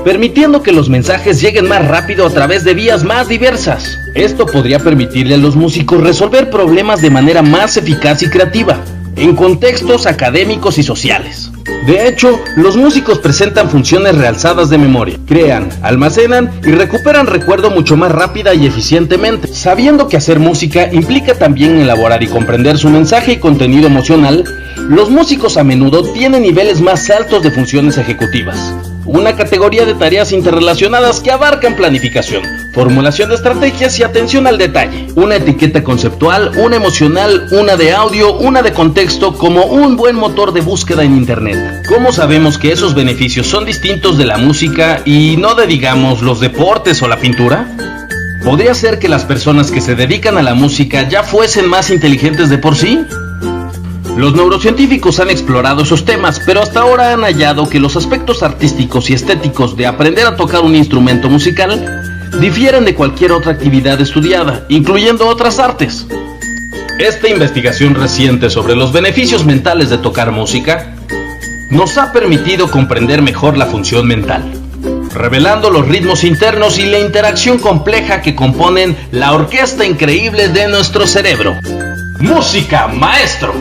permitiendo que los mensajes lleguen más rápido a través de vías más diversas. Esto podría permitirle a los músicos resolver problemas de manera más eficaz y creativa, en contextos académicos y sociales. De hecho, los músicos presentan funciones realzadas de memoria, crean, almacenan y recuperan recuerdo mucho más rápida y eficientemente, sabiendo que hacer música implica también elaborar y comprender su mensaje y contenido emocional. Los músicos a menudo tienen niveles más altos de funciones ejecutivas, una categoría de tareas interrelacionadas que abarcan planificación, formulación de estrategias y atención al detalle, una etiqueta conceptual, una emocional, una de audio, una de contexto, como un buen motor de búsqueda en internet. ¿Cómo sabemos que esos beneficios son distintos de la música y no de, digamos, los deportes o la pintura? ¿Podría ser que las personas que se dedican a la música ya fuesen más inteligentes de por sí? Los neurocientíficos han explorado esos temas, pero hasta ahora han hallado que los aspectos artísticos y estéticos de aprender a tocar un instrumento musical difieren de cualquier otra actividad estudiada, incluyendo otras artes. Esta investigación reciente sobre los beneficios mentales de tocar música nos ha permitido comprender mejor la función mental, revelando los ritmos internos y la interacción compleja que componen la orquesta increíble de nuestro cerebro. Música, maestro.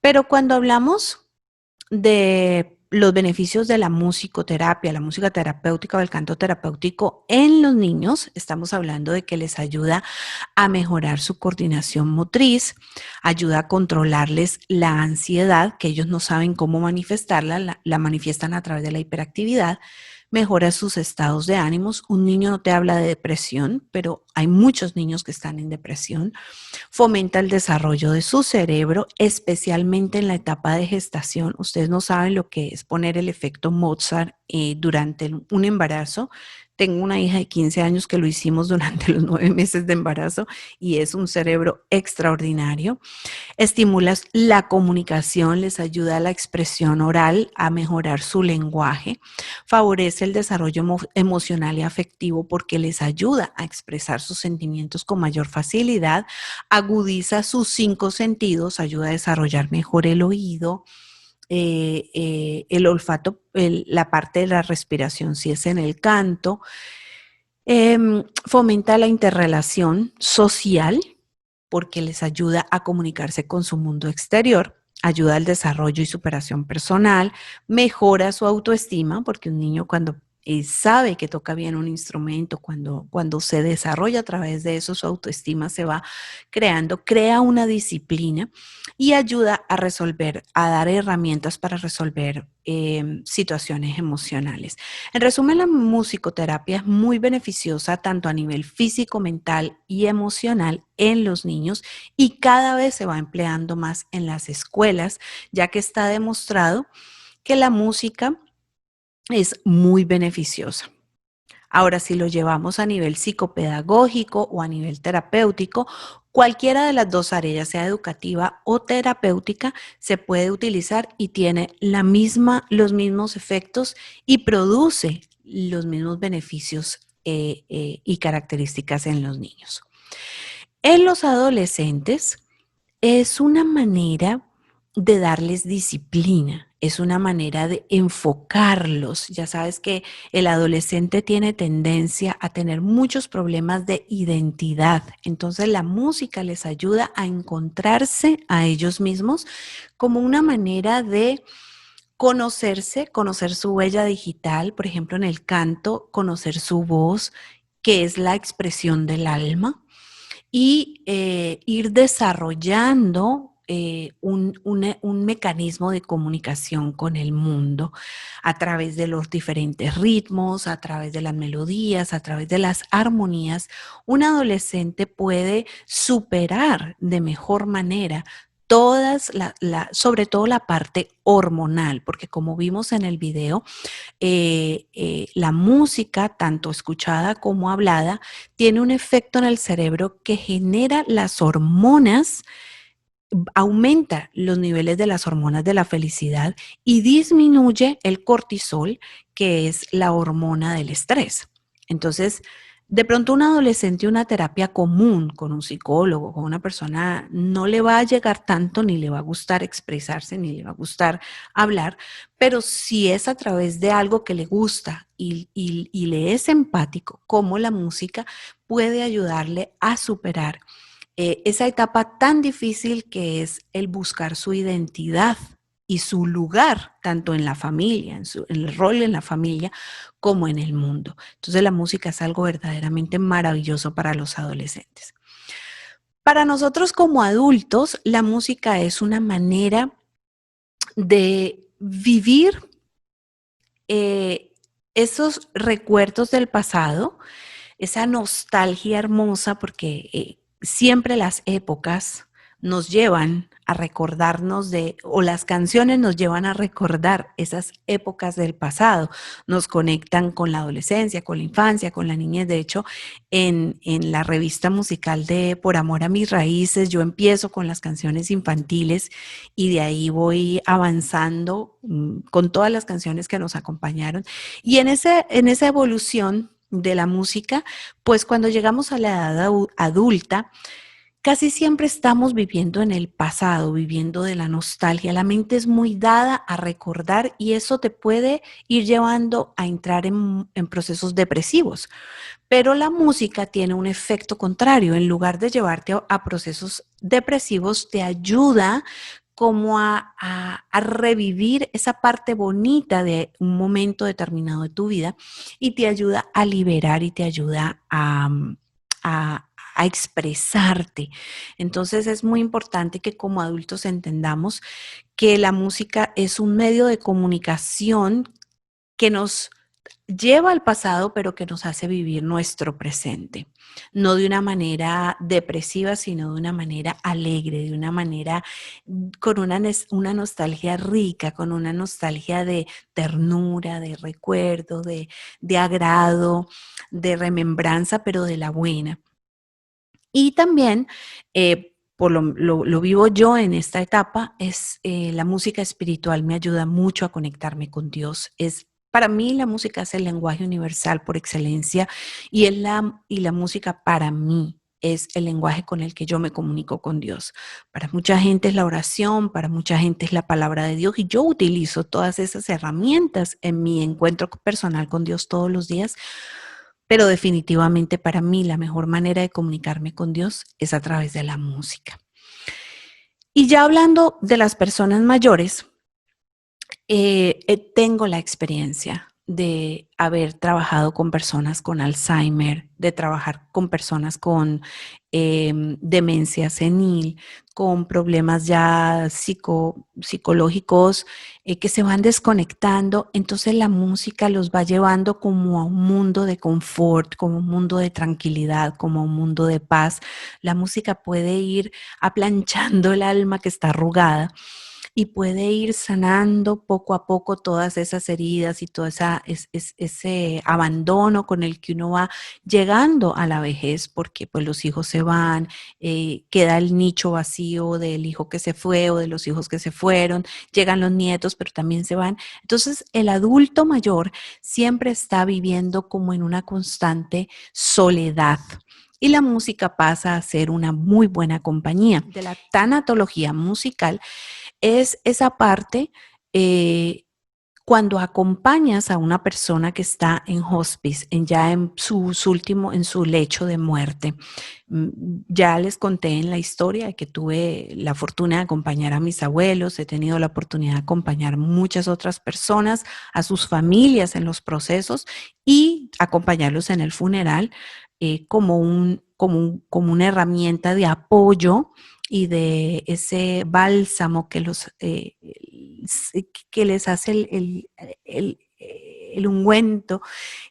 Pero cuando hablamos de los beneficios de la musicoterapia, la música terapéutica o el canto terapéutico en los niños, estamos hablando de que les ayuda a mejorar su coordinación motriz, ayuda a controlarles la ansiedad, que ellos no saben cómo manifestarla, la manifiestan a través de la hiperactividad, mejora sus estados de ánimos. Un niño no te habla de depresión, pero hay muchos niños que están en depresión. Fomenta el desarrollo de su cerebro, especialmente en la etapa de gestación. Ustedes no saben lo que es poner el efecto Mozart durante un embarazo. Tengo una hija de 15 años que lo hicimos durante los 9 meses de embarazo y es un cerebro extraordinario. Estimula la comunicación, les ayuda a la expresión oral, a mejorar su lenguaje. Favorece el desarrollo emocional y afectivo porque les ayuda a expresar sus sentimientos con mayor facilidad, agudiza sus 5 sentidos, ayuda a desarrollar mejor el oído, el olfato, la parte de la respiración si es en el canto, fomenta la interrelación social porque les ayuda a comunicarse con su mundo exterior, ayuda al desarrollo y superación personal, mejora su autoestima, porque un niño cuando sabe que toca bien un instrumento, cuando se desarrolla a través de eso, su autoestima se va creando, crea una disciplina y ayuda a resolver, a dar herramientas para resolver situaciones emocionales. En resumen, la musicoterapia es muy beneficiosa tanto a nivel físico, mental y emocional en los niños y cada vez se va empleando más en las escuelas, ya que está demostrado que la música es muy beneficiosa. Ahora, si lo llevamos a nivel psicopedagógico o a nivel terapéutico, cualquiera de las dos áreas, sea educativa o terapéutica, se puede utilizar y tiene los mismos efectos y produce los mismos beneficios y características en los niños. En los adolescentes es una manera de darles disciplina, es una manera de enfocarlos. Ya sabes que el adolescente tiene tendencia a tener muchos problemas de identidad. Entonces la música les ayuda a encontrarse a ellos mismos como una manera de conocerse, conocer su huella digital, por ejemplo en el canto, conocer su voz, que es la expresión del alma y ir desarrollando un mecanismo de comunicación con el mundo a través de los diferentes ritmos, a través de las melodías, a través de las armonías. Un adolescente puede superar de mejor manera sobre todo la parte hormonal, porque como vimos en el video, la música, tanto escuchada como hablada, tiene un efecto en el cerebro que genera las hormonas, aumenta los niveles de las hormonas de la felicidad y disminuye el cortisol, que es la hormona del estrés. Entonces, de pronto un adolescente, una terapia común con un psicólogo, con una persona, no le va a llegar tanto, ni le va a gustar expresarse, ni le va a gustar hablar, pero si es a través de algo que le gusta y le es empático, como la música, puede ayudarle a superar esa etapa tan difícil que es el buscar su identidad y su lugar, tanto en la familia, en el rol en la familia, como en el mundo. Entonces la música es algo verdaderamente maravilloso para los adolescentes. Para nosotros como adultos, la música es una manera de vivir esos recuerdos del pasado, esa nostalgia hermosa, porque siempre las épocas nos llevan a recordarnos o las canciones nos llevan a recordar esas épocas del pasado, nos conectan con la adolescencia, con la infancia, con la niñez. De hecho, en la revista musical de Por Amor a Mis Raíces, yo empiezo con las canciones infantiles y de ahí voy avanzando con todas las canciones que nos acompañaron. Y en esa evolución de la música, pues cuando llegamos a la edad adulta, casi siempre estamos viviendo en el pasado, viviendo de la nostalgia. La mente es muy dada a recordar y eso te puede ir llevando a entrar en procesos depresivos. Pero la música tiene un efecto contrario. En lugar de llevarte a procesos depresivos, te ayuda como a revivir esa parte bonita de un momento determinado de tu vida y te ayuda a liberar y te ayuda a expresarte. Entonces es muy importante que como adultos entendamos que la música es un medio de comunicación que nos lleva al pasado, pero que nos hace vivir nuestro presente. No de una manera depresiva, sino de una manera alegre, de una manera con una nostalgia rica, con una nostalgia de ternura, de recuerdo, de agrado, de remembranza, pero de la buena. Y también, lo vivo yo en esta etapa, la música espiritual me ayuda mucho a conectarme con Dios. Es Para mí la música es el lenguaje universal por excelencia y la música para mí es el lenguaje con el que yo me comunico con Dios. Para mucha gente es la oración, para mucha gente es la palabra de Dios y yo utilizo todas esas herramientas en mi encuentro personal con Dios todos los días, pero definitivamente para mí la mejor manera de comunicarme con Dios es a través de la música. Y ya hablando de las personas mayores, tengo la experiencia de haber trabajado con personas con Alzheimer, de trabajar con personas con demencia senil, con problemas ya psicológicos que se van desconectando. Entonces la música los va llevando como a un mundo de confort, como un mundo de tranquilidad, como un mundo de paz. La música puede ir aplanchando el alma que está arrugada y puede ir sanando poco a poco todas esas heridas y todo ese abandono con el que uno va llegando a la vejez, porque pues los hijos se van, queda el nicho vacío del hijo que se fue o de los hijos que se fueron, llegan los nietos, pero también se van. Entonces el adulto mayor siempre está viviendo como en una constante soledad. Y la música pasa a ser una muy buena compañía. De la tanatología musical es esa parte cuando acompañas a una persona que está en hospice, ya en en su lecho de muerte. Ya les conté en la historia que tuve la fortuna de acompañar a mis abuelos, he tenido la oportunidad de acompañar muchas otras personas, a sus familias en los procesos y acompañarlos en el funeral como una herramienta de apoyo y de ese bálsamo que les hace el ungüento,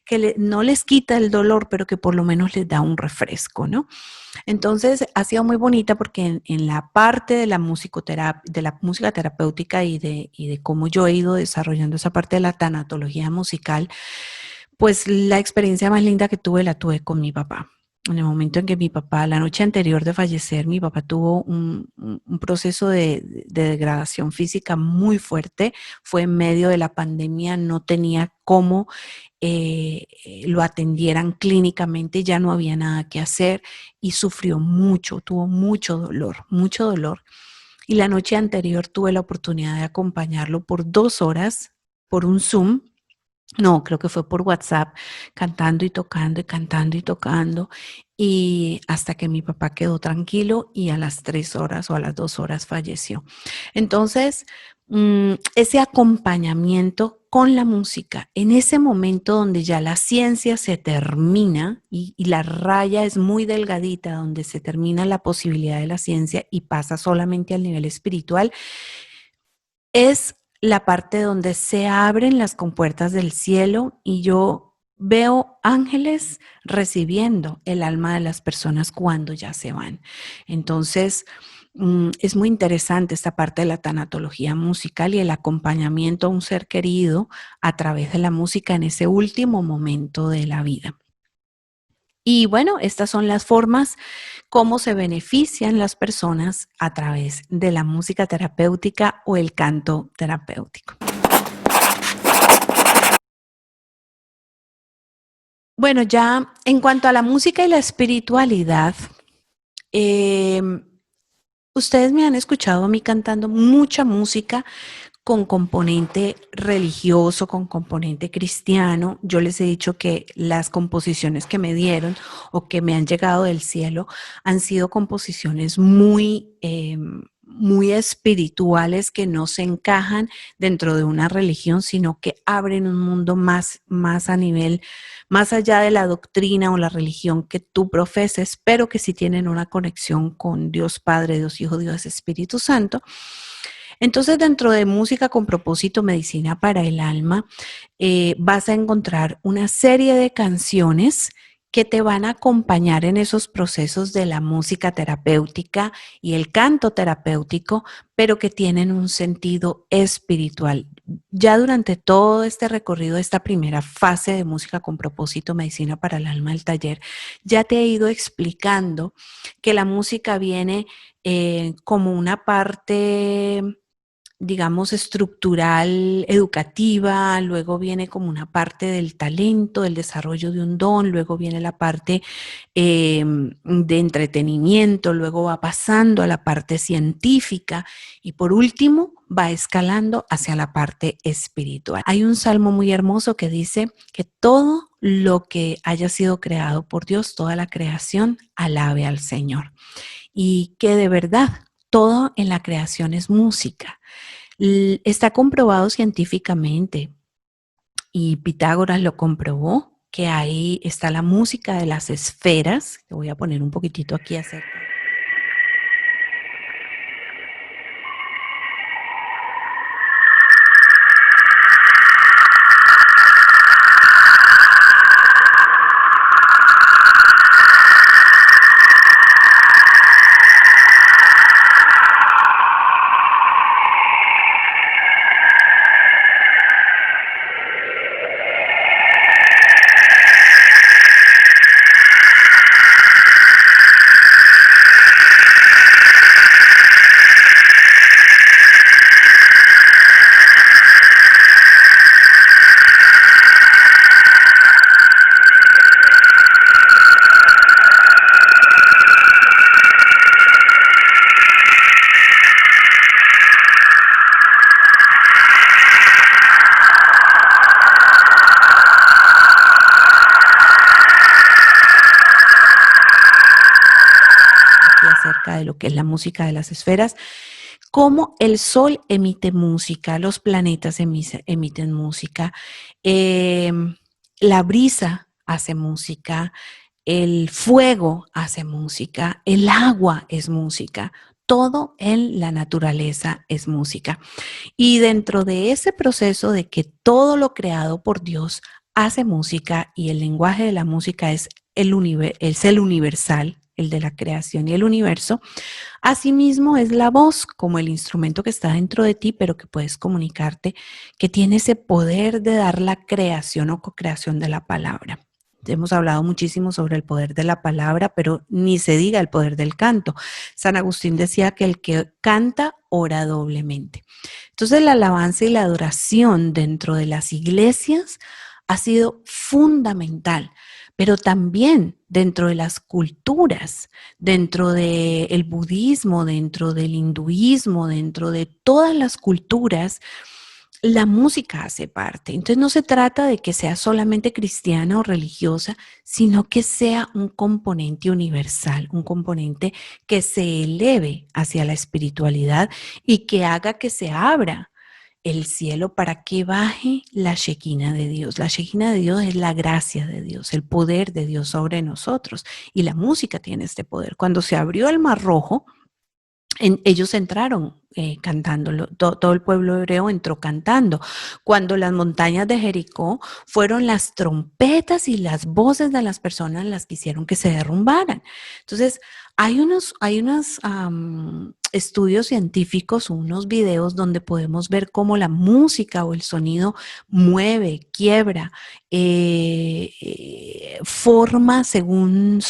que no les quita el dolor, pero que por lo menos les da un refresco, ¿no? Entonces ha sido muy bonita porque en la parte de la de la música terapéutica y de cómo yo he ido desarrollando esa parte de la tanatología musical, pues la experiencia más linda que tuve la tuve con mi papá. En el momento en que mi papá, la noche anterior de fallecer, mi papá tuvo un proceso de degradación física muy fuerte, fue en medio de la pandemia, no tenía cómo lo atendieran clínicamente, ya no había nada que hacer y sufrió mucho, tuvo mucho dolor, mucho dolor. Y la noche anterior tuve la oportunidad de acompañarlo por 2 horas por un Zoom. No, creo que fue por WhatsApp, cantando y tocando y cantando y tocando, y hasta que mi papá quedó tranquilo y a las 3 horas o a las 2 horas falleció. Entonces, ese acompañamiento con la música, en ese momento donde ya la ciencia se termina y la raya es muy delgadita, donde se termina la posibilidad de la ciencia y pasa solamente al nivel espiritual, es la parte donde se abren las compuertas del cielo y yo veo ángeles recibiendo el alma de las personas cuando ya se van. Entonces, es muy interesante esta parte de la tanatología musical y el acompañamiento a un ser querido a través de la música en ese último momento de la vida. Y bueno, estas son las formas cómo se benefician las personas a través de la música terapéutica o el canto terapéutico. Bueno, ya en cuanto a la música y la espiritualidad, eh, ustedes me han escuchado a mí cantando mucha música con componente religioso, con componente cristiano. Yo les he dicho que las composiciones que me dieron o que me han llegado del cielo han sido composiciones muy espirituales que no se encajan dentro de una religión, sino que abren un mundo más a nivel, más allá de la doctrina o la religión que tú profeses, pero que sí tienen una conexión con Dios Padre, Dios Hijo, Dios Espíritu Santo. Entonces, dentro de música con propósito, medicina para el alma, vas a encontrar una serie de canciones que te van a acompañar en esos procesos de la música terapéutica y el canto terapéutico, pero que tienen un sentido espiritual. Ya durante todo este recorrido, esta primera fase de música con propósito, medicina para el alma del taller, ya te he ido explicando que la música viene como una parte digamos, estructural, educativa, luego viene como una parte del talento, del desarrollo de un don, luego viene la parte de entretenimiento, luego va pasando a la parte científica y por último va escalando hacia la parte espiritual. Hay un salmo muy hermoso que dice que todo lo que haya sido creado por Dios, toda la creación, alabe al Señor. Y que de verdad todo en la creación es música. Está comprobado científicamente y Pitágoras lo comprobó, que ahí está la música de las esferas. Te voy a poner un poquitito aquí acerca. Acerca de lo que es la música de las esferas, cómo el sol emite música, los planetas emiten música, la brisa hace música, el fuego hace música, el agua es música, todo en la naturaleza es música. Y dentro de ese proceso de que todo lo creado por Dios hace música y el lenguaje de la música es el universal, el de la creación y el universo, asimismo es la voz como el instrumento que está dentro de ti, pero que puedes comunicarte, que tiene ese poder de dar la creación o co-creación de la palabra. Hemos hablado muchísimo sobre el poder de la palabra, pero ni se diga el poder del canto. San Agustín decía que el que canta ora doblemente. Entonces la alabanza y la adoración dentro de las iglesias ha sido fundamental, pero también dentro de las culturas, dentro del budismo, dentro del hinduismo, dentro de todas las culturas, la música hace parte. Entonces no se trata de que sea solamente cristiana o religiosa, sino que sea un componente universal, un componente que se eleve hacia la espiritualidad y que haga que se abra el cielo para que baje la Shekinah de Dios. La Shekinah de Dios es la gracia de Dios, el poder de Dios sobre nosotros. Y la música tiene este poder. Cuando se abrió el Mar Rojo, ellos entraron cantándolo, todo el pueblo hebreo entró cantando. Cuando las montañas de Jericó, fueron las trompetas y las voces de las personas las que hicieron que se derrumbaran. Entonces, hay unos estudios científicos, unos videos donde podemos ver cómo la música o el sonido mueve, quiebra, forma según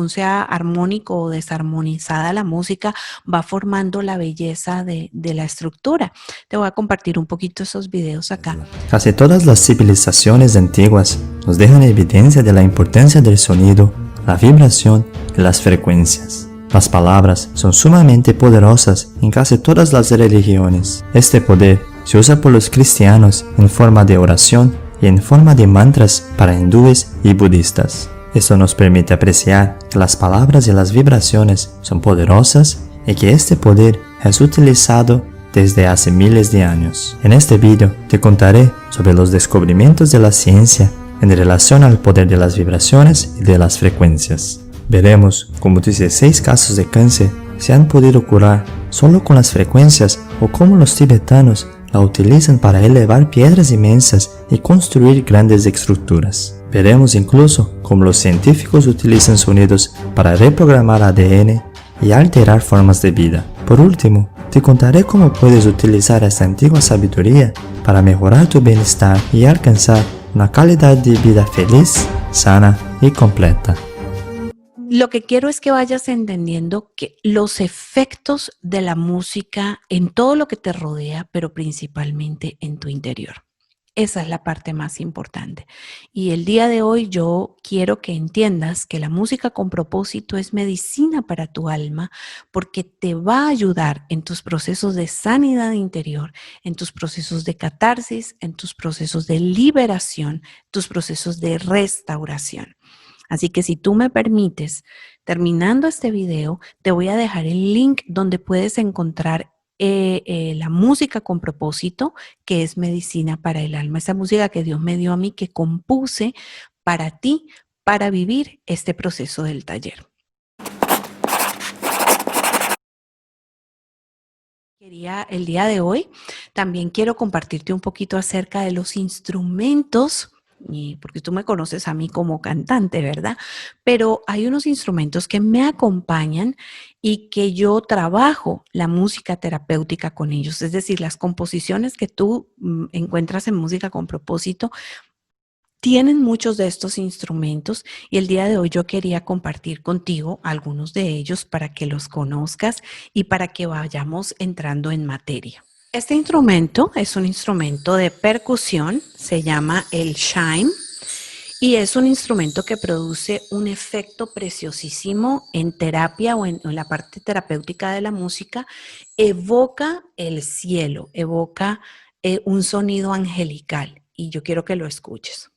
sea armónico o desarmonizada la música, va formando la belleza de la estructura. Te voy a compartir un poquito esos videos acá. Casi todas las civilizaciones antiguas nos dejan evidencia de la importancia del sonido, la vibración y las frecuencias. Las palabras son sumamente poderosas en casi todas las religiones. Este poder se usa por los cristianos en forma de oración y en forma de mantras para hindúes y budistas. Esto nos permite apreciar que las palabras y las vibraciones son poderosas y que este poder es utilizado desde hace miles de años. En este video te contaré sobre los descubrimientos de la ciencia en relación al poder de las vibraciones y de las frecuencias. Veremos cómo 16 casos de cáncer se han podido curar solo con las frecuencias o cómo los tibetanos la utilizan para elevar piedras inmensas y construir grandes estructuras. Veremos incluso cómo los científicos utilizan sonidos para reprogramar ADN y alterar formas de vida. Por último, te contaré cómo puedes utilizar esta antigua sabiduría para mejorar tu bienestar y alcanzar una calidad de vida feliz, sana y completa. Lo que quiero es que vayas entendiendo que los efectos de la música en todo lo que te rodea, pero principalmente en tu interior. Esa es la parte más importante. Y el día de hoy yo quiero que entiendas que la música con propósito es medicina para tu alma porque te va a ayudar en tus procesos de sanidad interior, en tus procesos de catarsis, en tus procesos de liberación, tus procesos de restauración. Así que si tú me permites, terminando este video, te voy a dejar el link donde puedes encontrar la música con propósito, que es medicina para el alma. Esa música que Dios me dio a mí, que compuse para ti, para vivir este proceso del taller. El día de hoy también quiero compartirte un poquito acerca de los instrumentos, porque tú me conoces a mí como cantante, ¿verdad? Pero hay unos instrumentos que me acompañan y que yo trabajo la música terapéutica con ellos, es decir, las composiciones que tú encuentras en música con propósito tienen muchos de estos instrumentos y el día de hoy yo quería compartir contigo algunos de ellos para que los conozcas y para que vayamos entrando en materia. Este instrumento es un instrumento de percusión, se llama el chime y es un instrumento que produce un efecto preciosísimo en terapia o en la parte terapéutica de la música. Evoca el cielo, evoca un sonido angelical y yo quiero que lo escuches.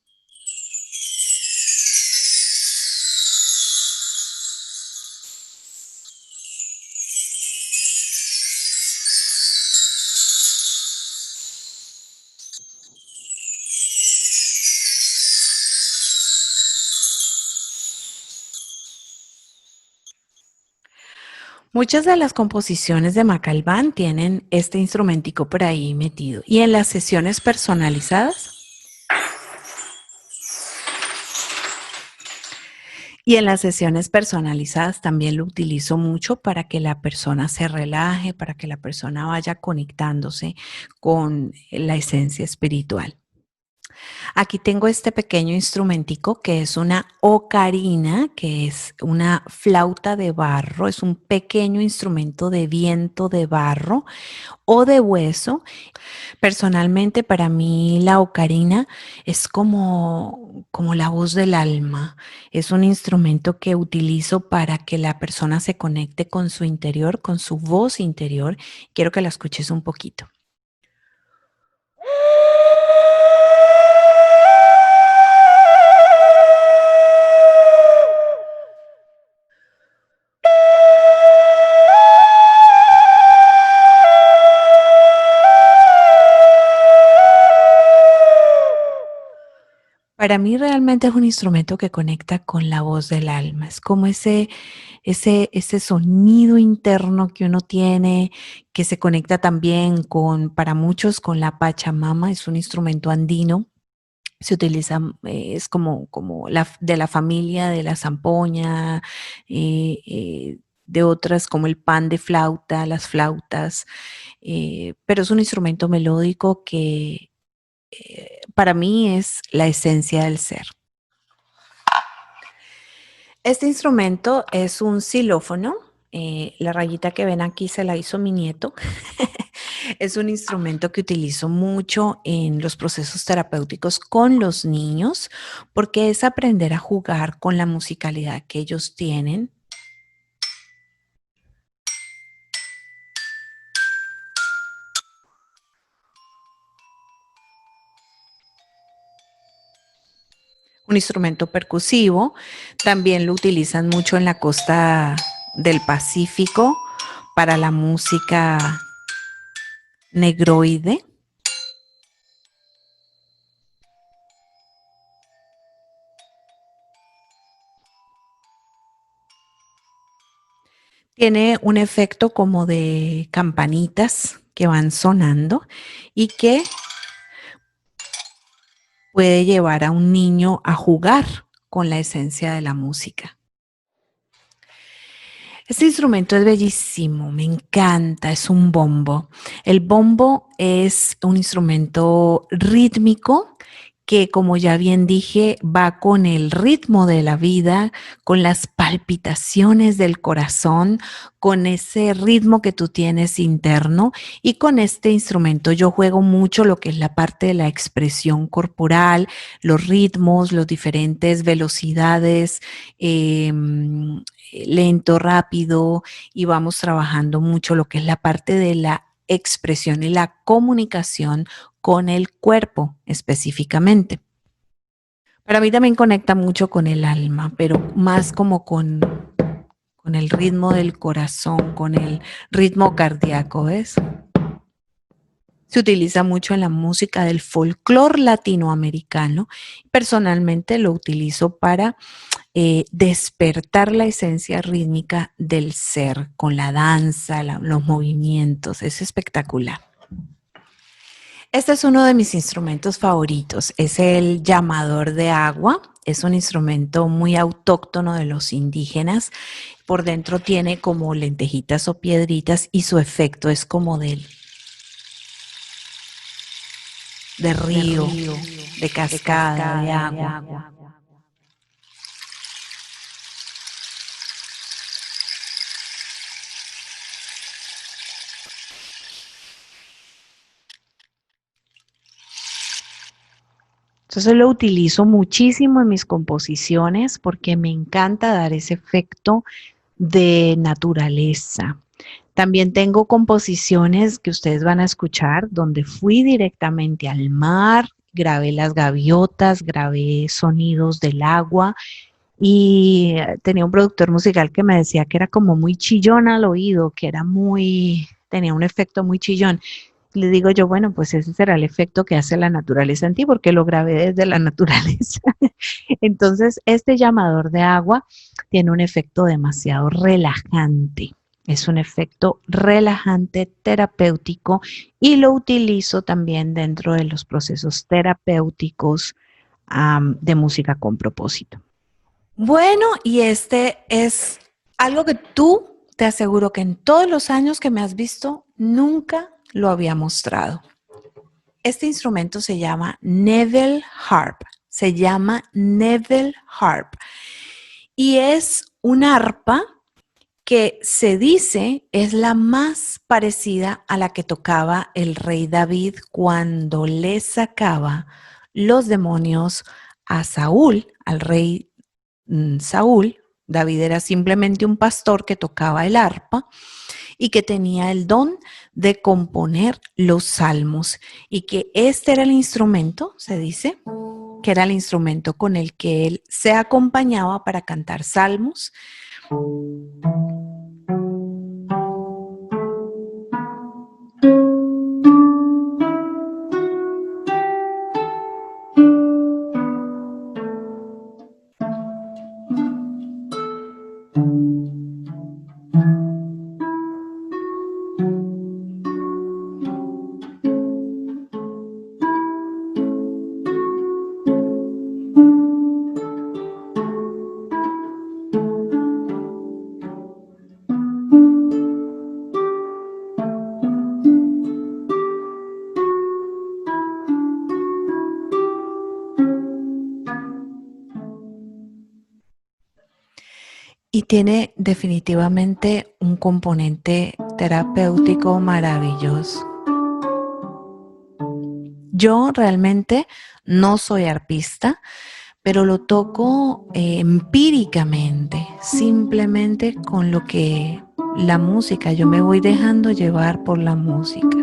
Muchas de las composiciones de Macalbán tienen este instrumentico por ahí metido. Y en las sesiones personalizadas, también lo utilizo mucho para que la persona se relaje, para que la persona vaya conectándose con la esencia espiritual. Aquí tengo este pequeño instrumentico que es una ocarina, que es una flauta de barro, es un pequeño instrumento de viento de barro o de hueso. Personalmente, para mí la ocarina es como la voz del alma. Es un instrumento que utilizo para que la persona se conecte con su interior, con su voz interior. Quiero que la escuches un poquito. Para mí realmente es un instrumento que conecta con la voz del alma. Es como ese sonido interno que uno tiene, que se conecta también para muchos, con la Pachamama. Es un instrumento andino. Se utiliza, es como de la familia de la zampoña, de otras como el pan de flauta, las flautas. Pero es un instrumento melódico que para mí es la esencia del ser. Este instrumento es un xilófono. La rayita que ven aquí se la hizo mi nieto. Es un instrumento que utilizo mucho en los procesos terapéuticos con los niños porque es aprender a jugar con la musicalidad que ellos tienen. Un instrumento percusivo, también lo utilizan mucho en la costa del Pacífico para la música negroide. Tiene un efecto como de campanitas que van sonando y que puede llevar a un niño a jugar con la esencia de la música. Este instrumento es bellísimo, me encanta, es un bombo. El bombo es un instrumento rítmico que, como ya bien dije, va con el ritmo de la vida, con las palpitaciones del corazón, con ese ritmo que tú tienes interno. Y con este instrumento yo juego mucho lo que es la parte de la expresión corporal, los ritmos, las diferentes velocidades, lento, rápido, y vamos trabajando mucho lo que es la parte de la expresión y la comunicación con el cuerpo específicamente. Para mí también conecta mucho con el alma, pero más como con el ritmo del corazón, con el ritmo cardíaco, ¿ves? Se utiliza mucho en la música del folclore latinoamericano. Personalmente lo utilizo para despertar la esencia rítmica del ser con la danza, los movimientos. Es espectacular. Este es uno de mis instrumentos favoritos. Es el llamador de agua. Es un instrumento muy autóctono de los indígenas. Por dentro tiene como lentejitas o piedritas y su efecto es como de río, de cascada, de agua. Entonces lo utilizo muchísimo en mis composiciones porque me encanta dar ese efecto de naturaleza. También tengo composiciones que ustedes van a escuchar donde fui directamente al mar, grabé las gaviotas, grabé sonidos del agua y tenía un productor musical que me decía que era como muy chillón al oído, que era tenía un efecto muy chillón. Le digo yo, bueno, pues ese será el efecto que hace la naturaleza en ti, porque lo grabé desde la naturaleza. Entonces, este llamador de agua tiene un efecto demasiado relajante. Es un efecto relajante, terapéutico, y lo utilizo también dentro de los procesos terapéuticos de música con propósito. Bueno, y este es algo que tú, te aseguro que en todos los años que me has visto, nunca lo había mostrado. Este instrumento se llama Neville Harp. Se llama Neville Harp. Y es una arpa que se dice es la más parecida a la que tocaba el rey David cuando le sacaba los demonios a Saúl, al rey Saúl. David era simplemente un pastor que tocaba el arpa y que tenía el don de componer los salmos, y que este era el instrumento, se dice, que era el instrumento con el que él se acompañaba para cantar salmos. Y tiene definitivamente un componente terapéutico maravilloso. Yo realmente no soy arpista, pero lo toco empíricamente, simplemente con lo que la música, yo me voy dejando llevar por la música.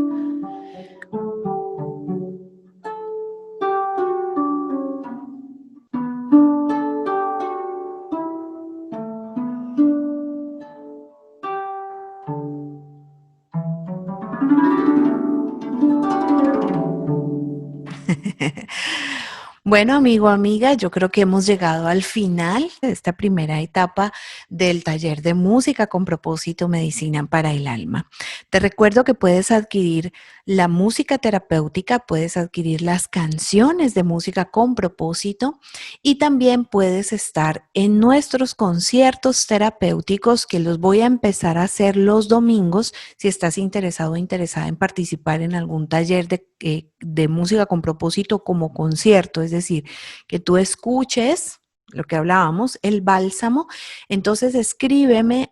Bueno, amigo, amiga, yo creo que hemos llegado al final de esta primera etapa del taller de música con propósito, medicina para el alma. Te recuerdo que puedes adquirir la música terapéutica, puedes adquirir las canciones de música con propósito y también puedes estar en nuestros conciertos terapéuticos que los voy a empezar a hacer los domingos. Si estás interesado o interesada en participar en algún taller de música con propósito como concierto, es decir, que tú escuches lo que hablábamos, el bálsamo, entonces suscríbete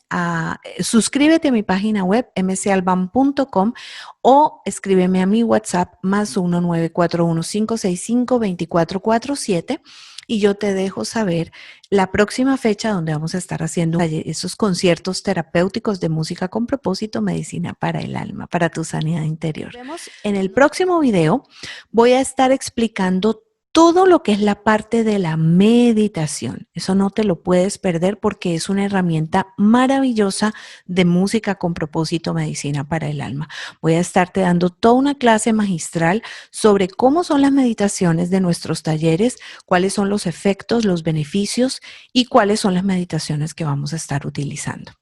a mi página web mcalban.com o escríbeme a mi WhatsApp más 1-941-565-2447 y yo te dejo saber la próxima fecha donde vamos a estar haciendo esos conciertos terapéuticos de música con propósito, medicina para el alma, para tu sanidad interior. Nos vemos en el próximo video. Voy a estar explicando todo lo que es la parte de la meditación. Eso no te lo puedes perder porque es una herramienta maravillosa de música con propósito, medicina para el alma. Voy a estarte dando toda una clase magistral sobre cómo son las meditaciones de nuestros talleres, cuáles son los efectos, los beneficios y cuáles son las meditaciones que vamos a estar utilizando.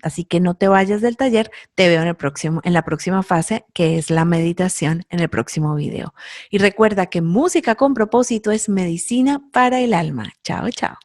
Así que no te vayas del taller, te veo en la próxima fase, que es la meditación, en el próximo video. Y recuerda que música con propósito es medicina para el alma. Chao, chao.